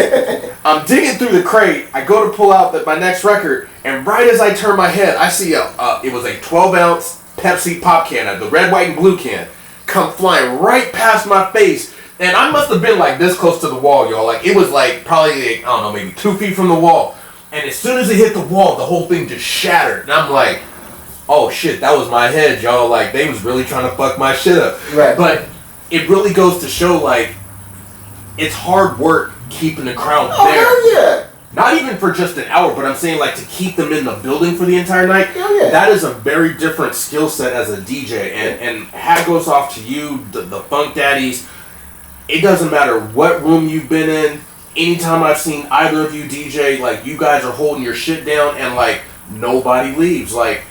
I'm digging through the crate. I go to pull out my next record, and right as I turn my head, I see it was a 12-ounce Pepsi pop can, the red, white, and blue can, come flying right past my face. And I must have been like this close to the wall, y'all. Like it was like probably like, I don't know, maybe 2 feet from the wall. And as soon as it hit the wall, the whole thing just shattered. And I'm like, oh shit, that was my head, y'all. Like they was really trying to fuck my shit up. Right. But it really goes to show like it's hard work keeping the crowd there. Oh yeah. Not even for just an hour, but I'm saying like to keep them in the building for the entire night. Hell yeah. That is a very different skill set as a DJ. And hat goes off to you, the Funk Daddies. It doesn't matter what room you've been in. Anytime I've seen either of you DJ, like you guys are holding your shit down and like nobody leaves. Like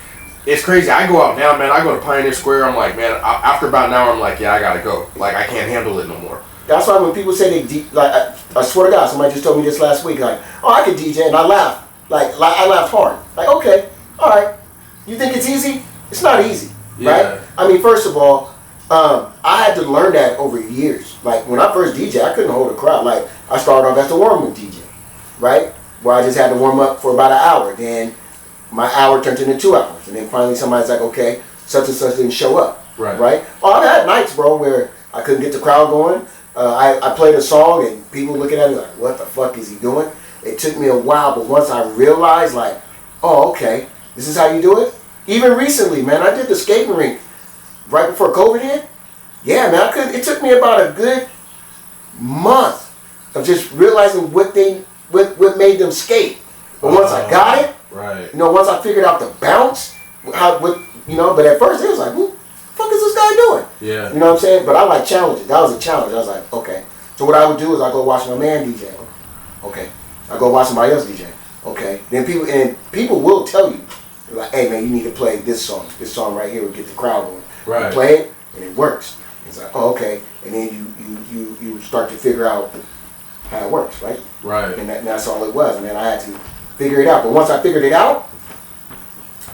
it's crazy. I go out now, man. I go to Pioneer Square. I'm like, man. After about an hour, I'm like, yeah, I gotta go. Like I can't handle it no more. That's why when people say I swear to God, somebody just told me this last week. Like, oh, I could DJ, and I laugh. Like I laughed hard. Like, okay, all right. You think it's easy? It's not easy, right? I mean, first of all. I had to learn that over years. Like when I first DJ, I couldn't hold a crowd. Like I started off as a warm-up DJ, right? Where I just had to warm up for about an hour. Then my hour turned into 2 hours, and then finally somebody's like, okay, such and such didn't show up, right? Oh, I've had nights, bro, where I couldn't get the crowd going. I played a song and people looking at me like, what the fuck is he doing? It took me a while, but once I realized, like, oh, okay, this is how you do it. Even recently, man, I did the skating rink. Right before COVID hit, yeah, man, it took me about a good month of just realizing what made them skate. But once I got it, right. Once I figured out the bounce, but at first it was like, what the fuck is this guy doing? Yeah. You know what I'm saying? But I like challenges. That was a challenge. I was like, okay. So what I would do is I go watch my man DJ. Okay. I go watch somebody else DJ. Okay. Then people will tell you, like, hey man, you need to play this song. This song right here will get the crowd going. Right. You play it and it works. It's like, oh, okay, and then you start to figure out how it works, right? Right. And that's all it was, man. I had to figure it out. But once I figured it out,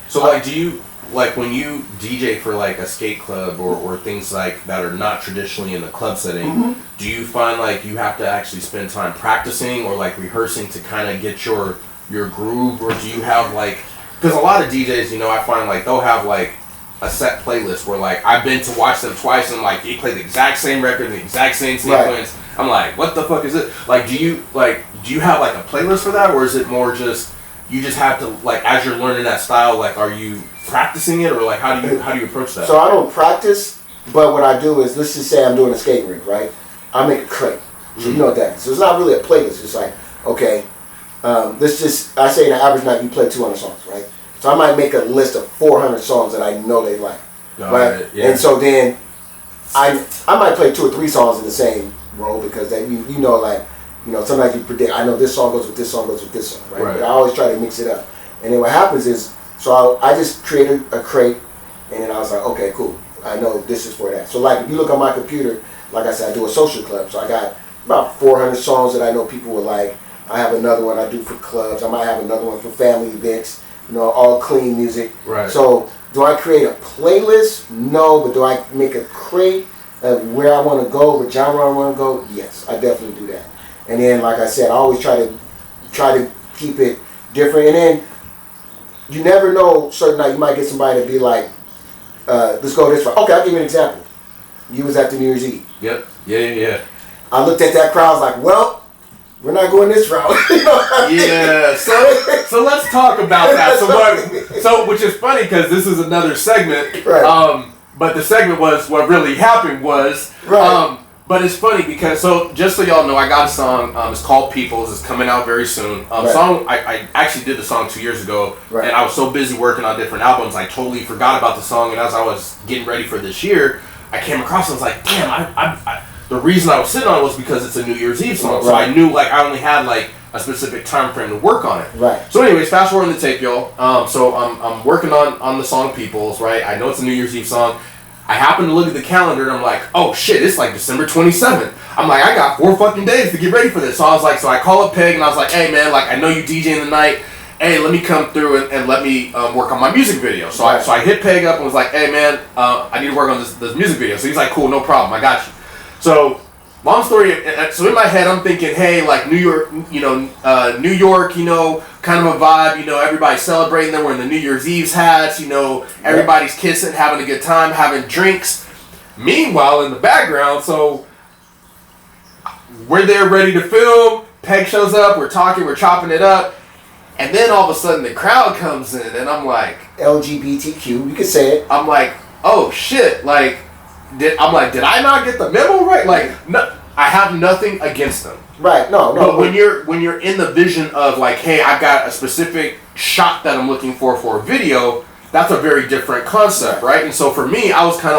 so like, do you like when you DJ for like a skate club or things like that are not traditionally in the club setting? Do you find like you have to actually spend time practicing or like rehearsing to kind of get your groove, or do you have like? Because a lot of DJs, I find like they'll have like a set playlist where like I've been to watch them twice and like they play the exact same record, the exact same sequence. Right. I'm like, what the fuck is it? Like, do you have like a playlist for that, or is it more just you just have to like as you're learning that style, like are you practicing it, or like how do you approach that? So I don't practice, but what I do is let's just say I'm doing a skate rink, right? I make a crate, so you know what that is. So it's not really a playlist. It's like okay, I say in an average night you play 200 songs, right? So I might make a list of 400 songs that I know they like, right? Yeah. And so then I might play 2 or 3 songs in the same row because then sometimes you predict. I know this song goes with this song goes with this song, right? But I always try to mix it up. And then what happens is, so I just created a crate, and then I was like, okay, cool. I know this is for that. So like if you look on my computer, like I said, I do a social club. So I got about 400 songs that I know people will like. I have another one I do for clubs. I might have another one for family events. All clean music. Right. So, do I create a playlist? No, but do I make a crate of where I want to go, what genre I want to go? Yes, I definitely do that. And then, like I said, I always try to keep it different. And then, you never know. Certain night, you might get somebody to be like, "Let's go this route." Okay, I'll give you an example. You was at the New Year's Eve. Yep. Yeah. I looked at that crowd. I was like, well. We're not going this route. Yeah. So let's talk about that. So which is funny because this is another segment. Right. But the segment was what really happened was. Right. But it's funny because, so just so y'all know, I got a song. It's called Peoples. It's coming out very soon. Song I actually did the song 2 years ago, and I was so busy working on different albums, I totally forgot about the song. And as I was getting ready for this year, I came across it. I was like, damn, I the reason I was sitting on it was because it's a New Year's Eve song. So I knew like I only had like a specific time frame to work on it. Right. So anyways, fast forward in the tape, y'all. So I'm working on the song Peoples, right? I know it's a New Year's Eve song. I happen to look at the calendar and I'm like, oh shit, it's like December 27th. I'm like, I got 4 fucking days to get ready for this. So I was like, so I call up Peg and I was like, hey man, like I know you DJing the night. Hey, let me come through and let me work on my music video. So I hit Peg up and was like, hey man, I need to work on this music video. So he's like, cool, no problem, I got you. So long story, so in my head I'm thinking, hey, like New York, New York, kind of a vibe, everybody's celebrating, they're wearing the New Year's Eve's hats, everybody's kissing, having a good time, having drinks. Meanwhile, in the background, so we're there ready to film, Peg shows up, we're talking, we're chopping it up, and then all of a sudden the crowd comes in, and I'm like... LGBTQ, you could say it. I'm like, oh shit, like, did I not get the memo right? Like, no, I have nothing against them. Right, no. But when you're in the vision of like, hey, I've got a specific shot that I'm looking for a video, that's a very different concept, right? And so for me, I was kind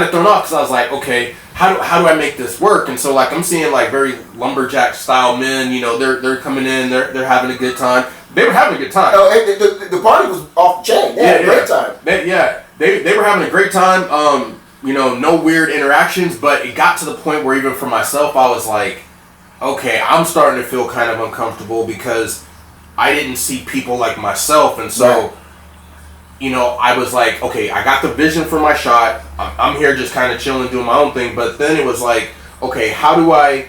of thrown off because I was like, okay, how do I make this work? And so like I'm seeing like very lumberjack style men, they're coming in, they're having a good time. They were having a good time. Oh, the party was off the chain. They had a great time. They were having a great time. No weird interactions, but it got to the point where even for myself, I was like, okay, I'm starting to feel kind of uncomfortable because I didn't see people like myself. And so, I was like, okay, I got the vision for my shot. I'm here just kind of chilling, doing my own thing. But then it was like, okay, how do I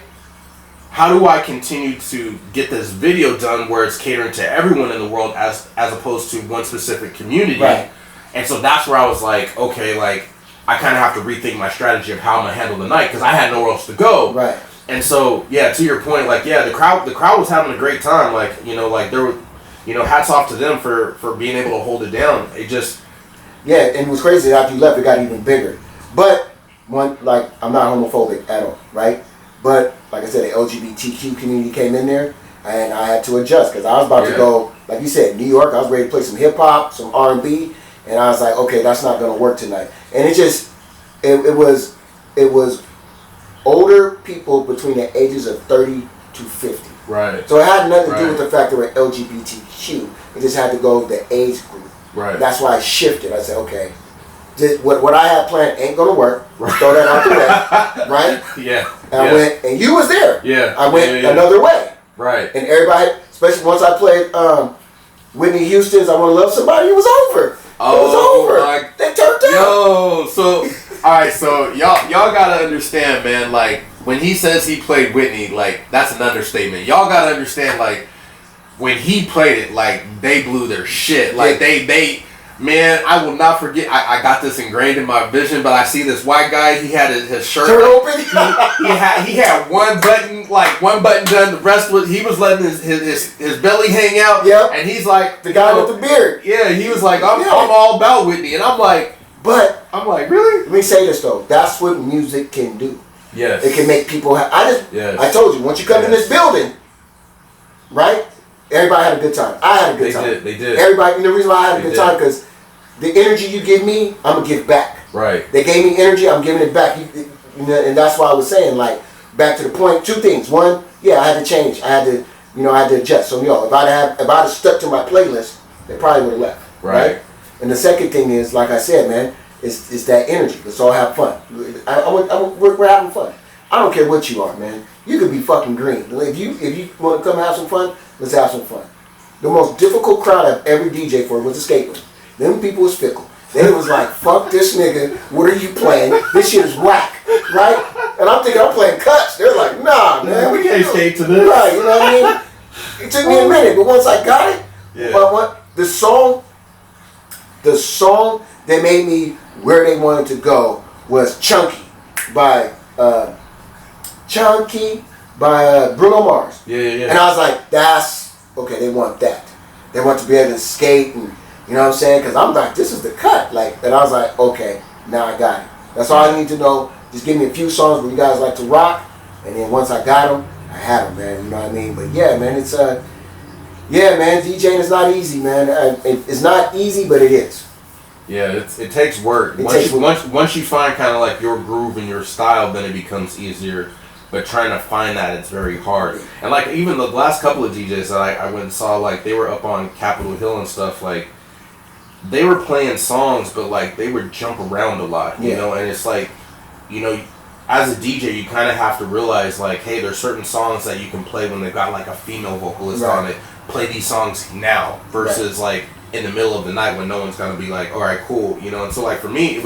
continue to get this video done where it's catering to everyone in the world as opposed to one specific community? Right. And so that's where I was like, okay, like, I kind of have to rethink my strategy of how I'm going to handle the night because I had nowhere else to go. Right. And so, yeah, to your point, like, yeah, the crowd was having a great time. Like, like there were, hats off to them for being able to hold it down. It just... Yeah, and it was crazy after you left, it got even bigger. But, I'm not homophobic at all, right? But, like I said, the LGBTQ community came in there and I had to adjust because I was about to go, like you said, New York. I was ready to play some hip-hop, some R&B. And I was like, okay, that's not going to work tonight. And it was older people between the ages of 30 to 50. Right. So it had nothing to do with the fact that we're LGBTQ. It just had to go with the age group. Right. That's why I shifted. I said, okay, what I had planned ain't going to work. Let's throw that out the way. Right? Yeah. And I went, and you was there. Yeah. I went another way. Right. And everybody, especially once I played Whitney Houston's I Want to Love Somebody, it was over. It was over. They turned down. Yo, so all right, so y'all gotta understand, man. Like when he says he played Whitney, like that's an understatement. Y'all gotta understand, like when he played it, like they blew their shit. Like they man, I will not forget. I got this ingrained in my vision, but I see this white guy. He had his shirt open. he had one button done. The rest he was letting his belly hang out. Yep. And he's like the guy with the beard. Yeah, he was like, I'm all about Whitney, and I'm like, really? Let me say this though. That's what music can do. Yes. It can make people. I told you once you come in this building, right? Everybody had a good time. I had a good time. They did. Everybody. And the reason why I had a good time because the energy you give me, I'm gonna give back. Right. They gave me energy. I'm giving it back. And that's why I was saying, like, back to the point. 2 things. One, I had to change. I had to adjust. So if I'd have stuck to my playlist, they probably would have left. Right. And the second thing is, like I said, man, it's that energy. Let's all have fun. We're having fun. I don't care what you are, man. You could be fucking green. If you want to come have some fun, let's have some fun. The most difficult crowd I've ever DJed for was a skate room. Them people was fickle. They was like, fuck this nigga. What are you playing? This shit is whack, right? And I'm thinking I'm playing cuts. They're like, nah, man. We can't skate to this. Right, you know what I mean? It took me a minute, but once I got it, the song that made me where they wanted to go was Chunky by Bruno Mars. Yeah. And I was like, that's, okay, they want that. They want to be able to skate and, you know what I'm saying? Because I'm like, this is the cut. Like, and I was like, okay, now I got it. That's all I need to know. just give me a few songs where you guys like to rock, and then once I got them, I had them, man. You know what I mean? But yeah, man, it's yeah, man, DJing is not easy, man. It's not easy, but it is. Yeah, it takes work. Once you find kind of like your groove and your style, then it becomes easier. But trying to find that, it's very hard. And like even the last couple of DJs that I went and saw, like they were up on Capitol Hill and stuff, like they were playing songs, but like they would jump around a lot, you know. And it's like, you know, as a DJ, you kind of have to realize like, hey, there's certain songs that you can play when they've got like a female vocalist on it. Play these songs now versus like in the middle of the night when no one's gonna be like, all right, cool, you know. And so like for me,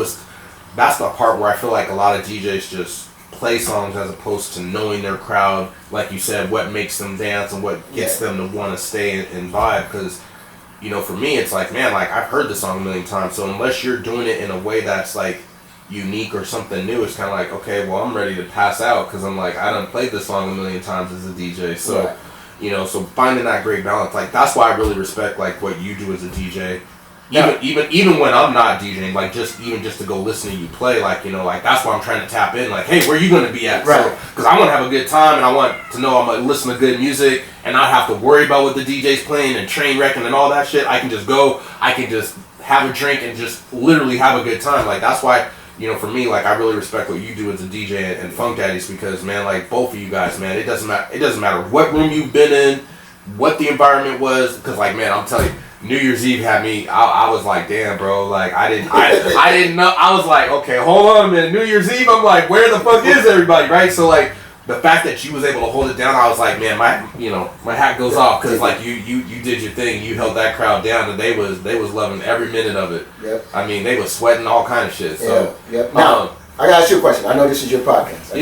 that's the part where I feel like a lot of DJs just play songs as opposed to knowing their crowd, like you said, what makes them dance and what gets them to want to stay and vibe. Because, you know, for me, it's like, man, like I've heard this song a million times, so unless you're doing it in a way that's like unique or something new, it's kind of like, okay, well, I'm ready to pass out because I'm like, I done played this song a million times as a DJ. So you know, so finding that great balance, like that's why I really respect like what you do as a DJ. Even when I'm not DJing, like just to go listen to you play, like, you know, like that's why I'm trying to tap in, like, hey, where are you going to be at? Right. Because I want to have a good time and I want to know I'm going to listen to good music and not have to worry about what the DJ's playing and train wrecking and all that shit. I can just go, I can just have a drink and just literally have a good time. Like that's why, you know, for me, like I really respect what you do as a DJ and Funk Daddies, because man, like both of you guys, man, it doesn't matter what room you've been in, what the environment was, because like, man, I'm telling you, New Year's Eve had me, I was like, damn, bro, like I didn't know, I was like, okay, hold on a minute, New Year's Eve, I'm like, where the fuck is everybody, right? So like the fact that you was able to hold it down, I was like, man, my hat goes off, because like you did your thing, you held that crowd down, and they was loving every minute of it. Yep. I mean, they was sweating all kind of shit. So now I gotta ask you a question. I know this is your podcast.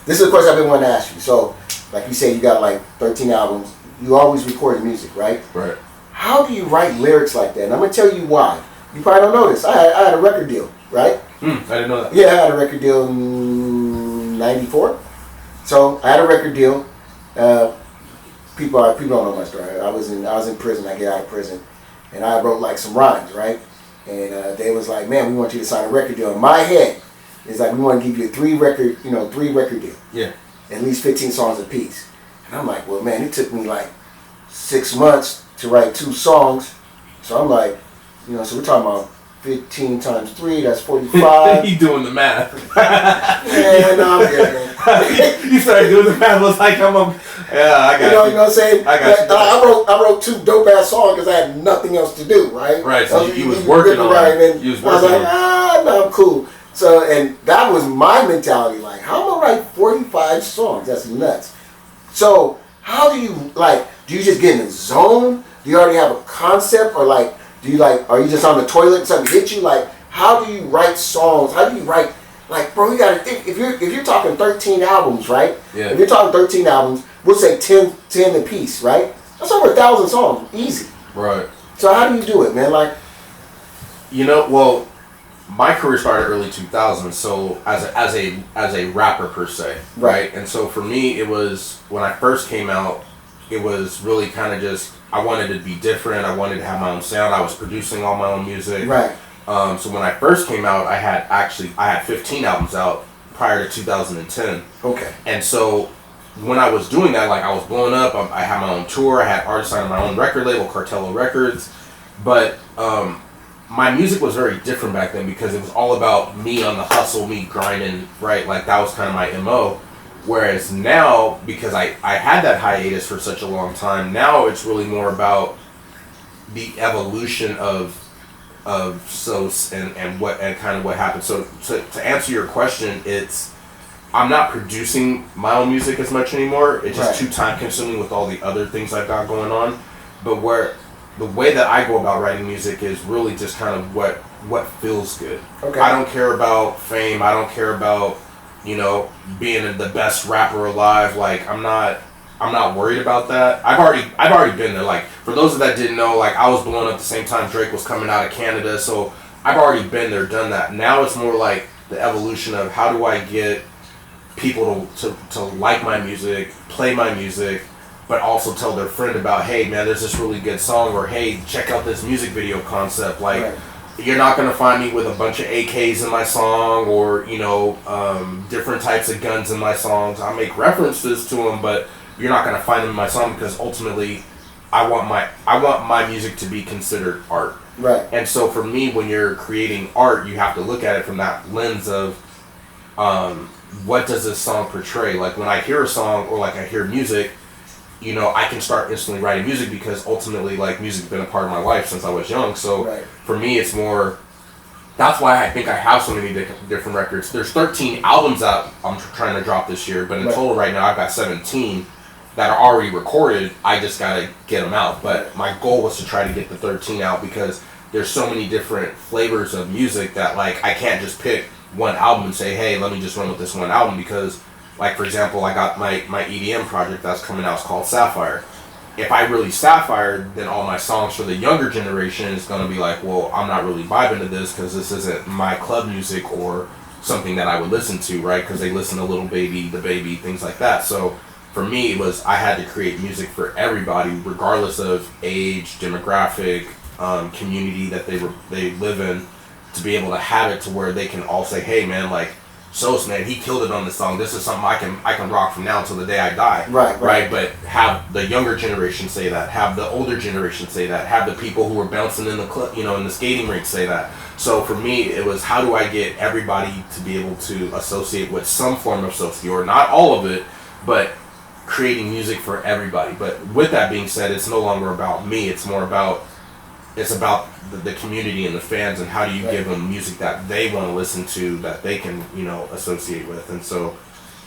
This is a question I've been wanting to ask you. So, like you say, you got like 13 albums. You always recorded music, right? Right. How do you write lyrics like that? And I'm gonna tell you why. You probably don't know this. I had a record deal, right? I didn't know that. Yeah, I had a record deal in '94. So I had a record deal. People don't know my story. I was in prison. I get out of prison, and I wrote like some rhymes, right? And they was like, "Man, we want you to sign a record deal." In my head, it's like we want to give you a three record deal. Yeah. At least 15 songs a piece. And I'm like, well, man, it took me like 6 months to write 2 songs. So I'm like, you know, so we're talking about 15 times 3, that's 45. You doing the math. Yeah, no, I'm good, man. You started doing the math, was like, I'm up. Yeah, I got you. You know what I'm saying? I got you. I wrote 2 dope-ass songs because I had nothing else to do, right? Right, so you was working on it. I was like, no, I'm cool. So, and that was my mentality, like, how am I write 45 songs? That's nuts. So, how do you, like, do you just get in the zone? Do you already have a concept? Or, like, are you just on the toilet and something hit you? Like, how do you write songs? How do you write, like, bro, you gotta think, if you're talking 13 albums, right? Yeah. If you're talking 13 albums, we'll say 10 a piece, right? That's over 1,000 songs, easy. Right. So how do you do it, man? Like, you know, well, my career started early 2000s, so as a rapper per se, right? And so for me, it was, when I first came out, it was really kind of just, I wanted to be different. I wanted to have my own sound. I was producing all my own music. right. So when I first came out, I had 15 albums out prior to 2010. Okay. And so when I was doing that, like I was blowing up. I had my own tour. I had artists on my own record label, Cartello Records. But my music was very different back then because it was all about me on the hustle, me grinding, right? Like that was kind of my MO. Whereas now, because I had that hiatus for such a long time, now it's really more about the evolution of Sos and kind of what happened. So to answer your question, I'm not producing my own music as much anymore. It's just too time consuming with all the other things I've got going on. But the way that I go about writing music is really just kind of what feels good. Okay. I don't care about fame. I don't care about, you know, being the best rapper alive. Like I'm not worried about that. I've already been there. Like for those that didn't know, like I was blowing up the same time Drake was coming out of Canada. So I've already been there, done that. Now it's more like the evolution of how do I get people to like my music, play my music, but also tell their friend about, hey man, there's this really good song, or hey, check out this music video concept. Like you're not gonna find me with a bunch of AKs in my song or different types of guns in my songs. I make references to them, but you're not gonna find them in my song because ultimately, I want my music to be considered art. Right. And so for me, when you're creating art, you have to look at it from that lens of what does this song portray? Like when I hear a song or like I hear music, I can start instantly writing music because ultimately like music's been a part of my life since I was young. So for me, it's more, that's why I think I have so many different records. There's 13 albums out I'm trying to drop this year, but in total right now I've got 17 that are already recorded. I just gotta get them out. But my goal was to try to get the 13 out because there's so many different flavors of music that like I can't just pick one album and say, hey, let me just run with this one album, because like for example, I got my EDM project that's coming out. It's called Sapphire. If I release Sapphire, then all my songs for the younger generation is going to be like, well, I'm not really vibing to this because this isn't my club music or something that I would listen to, right? Because they listen to Lil Baby, The Baby, things like that. So for me, it was I had to create music for everybody, regardless of age, demographic, community that they live in, to be able to have it to where they can all say, hey man, like Sos, man, he killed it on this song. This is something I can rock from now until the day I die. Right. But have the younger generation say that. Have the older generation say that. Have the people who were bouncing in the club, in the skating rink say that. So for me, it was how do I get everybody to be able to associate with some form of Sos Dior, not all of it, but creating music for everybody. But with that being said, it's no longer about me. It's more about the community and the fans, and how do you give them music that they want to listen to, that they can associate with. And so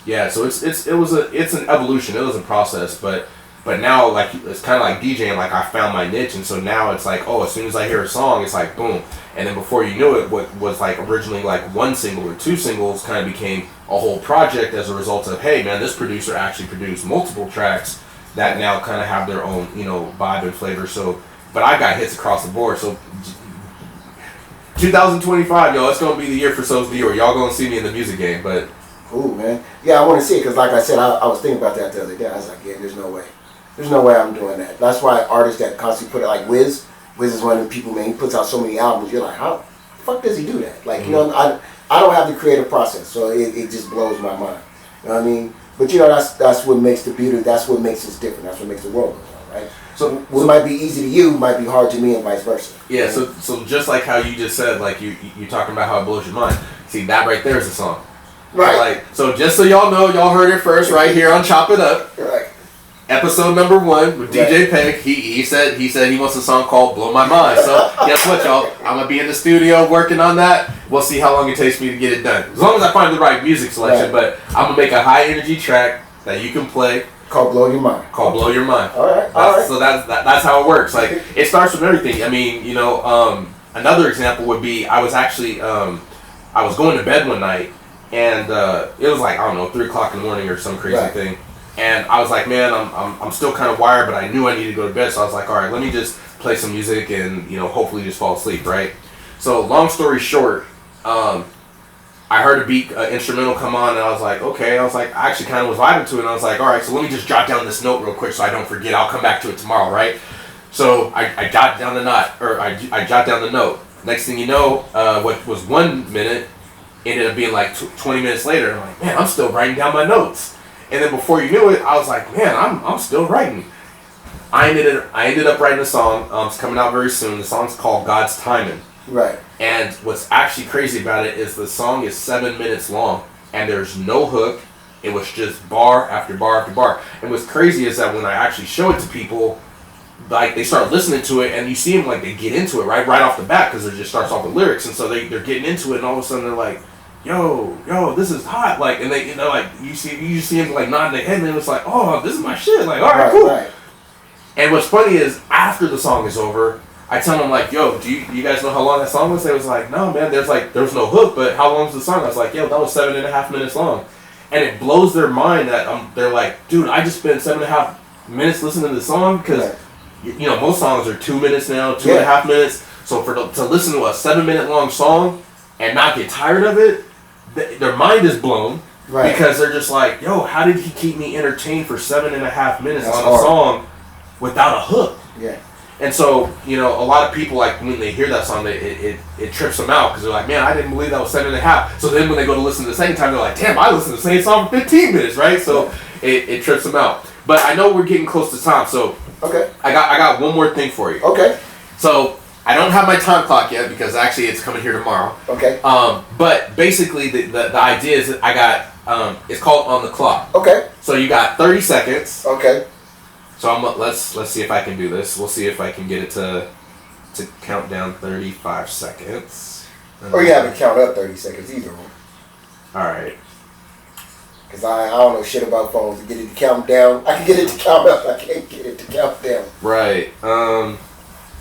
so it's an evolution. It was a process, but now like it's kind of like DJing. Like I found my niche, and so now it's like, oh, as soon as I hear a song, it's like boom, and then before you knew it, what was like originally like one single or two singles kind of became a whole project as a result of, hey man, this producer actually produced multiple tracks that now kind of have their own vibe and flavor. So but I got hits across the board. So 2025, yo, it's gonna be the year for Sos Dior. Y'all gonna see me in the music game, but cool, man. Yeah, I want to see it because, like I said, I was thinking about that the other day. I was like, yeah, there's no way I'm doing that. That's why artists that constantly put it, like Wiz is one of the people, man. He puts out so many albums. You're like, how the fuck does he do that? Like, I don't have the creative process, so it just blows my mind. You know what I mean? But that's what makes the beauty. That's what makes us different. That's what makes the world go on, right? So what might be easy to you might be hard to me, and vice versa. Yeah. So just like how you just said, like you talking about how it blows your mind. See, that right there is a song. Right. Like, so just so y'all know, y'all heard it first right here on Chop It Up. Right. Episode number 1 with DJ Peg. He said he wants a song called Blow My Mind. So guess what, y'all? I'm gonna be in the studio working on that. We'll see how long it takes me to get it done. As long as I find the right music selection, but I'm gonna make a high energy track that you can play. Called Blow Your Mind. Blow Your Mind. All right. So that's how it works. Like it starts from everything. I mean, another example would be I was actually I was going to bed one night, and it was like, I don't know, 3 o'clock in the morning or some crazy thing. And I was like, man, I'm still kind of wired, but I knew I needed to go to bed. So I was like, all right, let me just play some music and hopefully just fall asleep, right? So long story short, I heard a beat, instrumental come on, and I was like, okay. I was like, I actually kind of was vibing to it, and I was like, all right, so let me just jot down this note real quick so I don't forget. I'll come back to it tomorrow, right? So I jot down the I jot down the note. Next thing you know, what was 1 minute ended up being like 20 minutes later. I'm like, man, I'm still writing down my notes. And then before you knew it, I was like, man, I'm still writing. I ended up writing a song. It's coming out very soon. The song's called God's Timing. Right. And what's actually crazy about it is the song is 7 minutes long, and there's no hook. It was just bar after bar after bar. And what's crazy is that when I actually show it to people, like they start listening to it, and you see them like they get into it right off the bat because it just starts off the lyrics, and so they're getting into it, and all of a sudden they're like, yo, this is hot, like, and they like you see them like nodding their head, and it's like, oh, this is my shit, like, all right, cool. Right. And what's funny is after the song is over, I tell them like, yo, do you guys know how long that song was? They was like, no man, there was no hook, but how long was the song? I was like, yo, that was 7.5 minutes long. And it blows their mind that they're like, dude, I just spent 7.5 minutes listening to the song, because most songs are 2 minutes now, 2.5 minutes. So to listen to a 7 minute long song and not get tired of it, their mind is blown, because they're just like, yo, how did he keep me entertained for 7.5 minutes on a song without a hook? Yeah. And so, you know, a lot of people, like, when they hear that song, it trips them out because they're like, man, I didn't believe that was 7.5. So then when they go to listen to the second time, they're like, damn, I listened to the same song for 15 minutes, right? So it trips them out. But I know we're getting close to time, so Okay. I got one more thing for you. Okay. So I don't have my time clock yet because actually it's coming here tomorrow. Okay. But basically the idea is that I got it's called On the Clock. Okay. So you got 30 seconds. Okay. So let's see if I can do this. We'll see if I can get it to count down 35 seconds. Or you haven't count up 30 seconds either. All right. Because I don't know shit about phones. To get it to count down. I can get it to count up. I can't get it to count down. Right.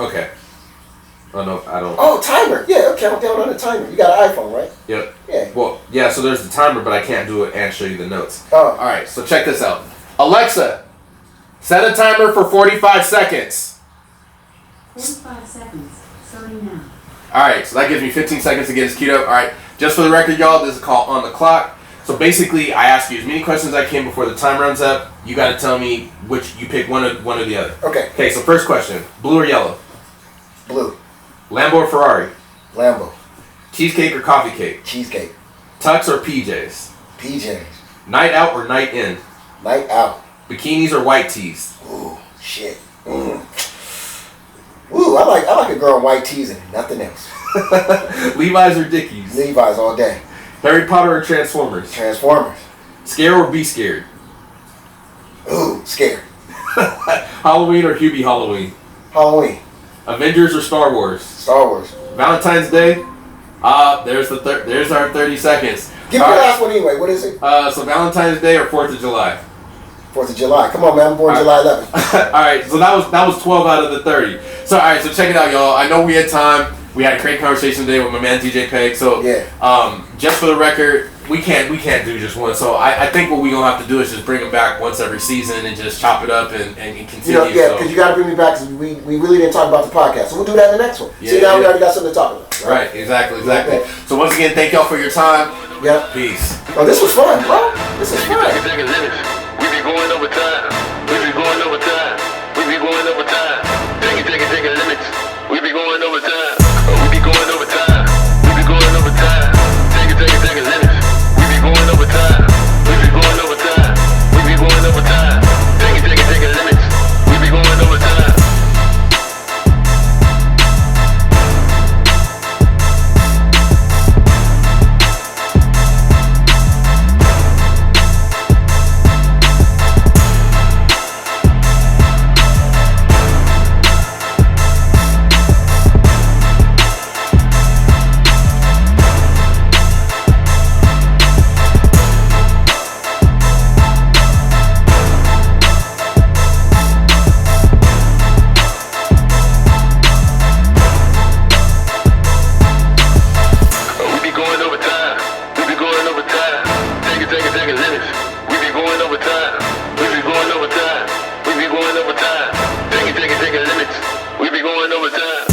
Okay. Oh no, I don't. Oh, timer. Yeah, it'll count down on the timer. You got an iPhone, right? Yep. Yeah. Well, yeah. So there's the timer, but I can't do it and show you the notes. Oh. All right. So check this out. Alexa, set a timer for 45 seconds. 45 seconds. Starting now. All right. So that gives me 15 seconds to get this queued up. All right. Just for the record, y'all, this is called On the Clock. So basically, I ask you as many questions as I can before the time runs up. You got to tell me which you pick one or the other. Okay. Okay. So first question: blue or yellow? Blue. Lambo or Ferrari? Lambo. Cheesecake or coffee cake? Cheesecake. Tux or PJs? PJs. Night out or night in? Night out. Bikinis or white tees? Ooh, shit. Ooh, I like a girl in white tees and nothing else. Levi's or Dickies? Levi's all day. Harry Potter or Transformers? Transformers. Scare or be scared? Ooh, scared. Halloween or Hubie Halloween? Halloween. Avengers or Star Wars? Star Wars. Valentine's Day? There's our 30 seconds. Give me the last one anyway. What is it? So Valentine's Day or 4th of July? 4th of July. Come on, man. I'm born July 11th. All right, so that was 12 out of the 30. So all right, so check it out, y'all. I know we had time. We had a great conversation today with my man DJ Peg. So just for the record, we can't do just one. So I think what we gonna have to do is just bring them back once every season and just chop it up and continue. You know, because you got to bring me back because we really didn't talk about the podcast. So we'll do that in the next one. See, now we already got something to talk about. Right, exactly. So once again, thank y'all for your time. Yeah. Peace. Oh, this was fun, bro. This is fun. We be going over time. We be going over time. We be going over time. Take it, limits. We be going over time. We be going over time. We be going over time. Take it, limits. We be going over time. We be going over time. We be going over time. Take it, limits. We be going over time. Take it, limits. We be going over time. We be going over time. We be going over time. Take it, limits. We be going over time.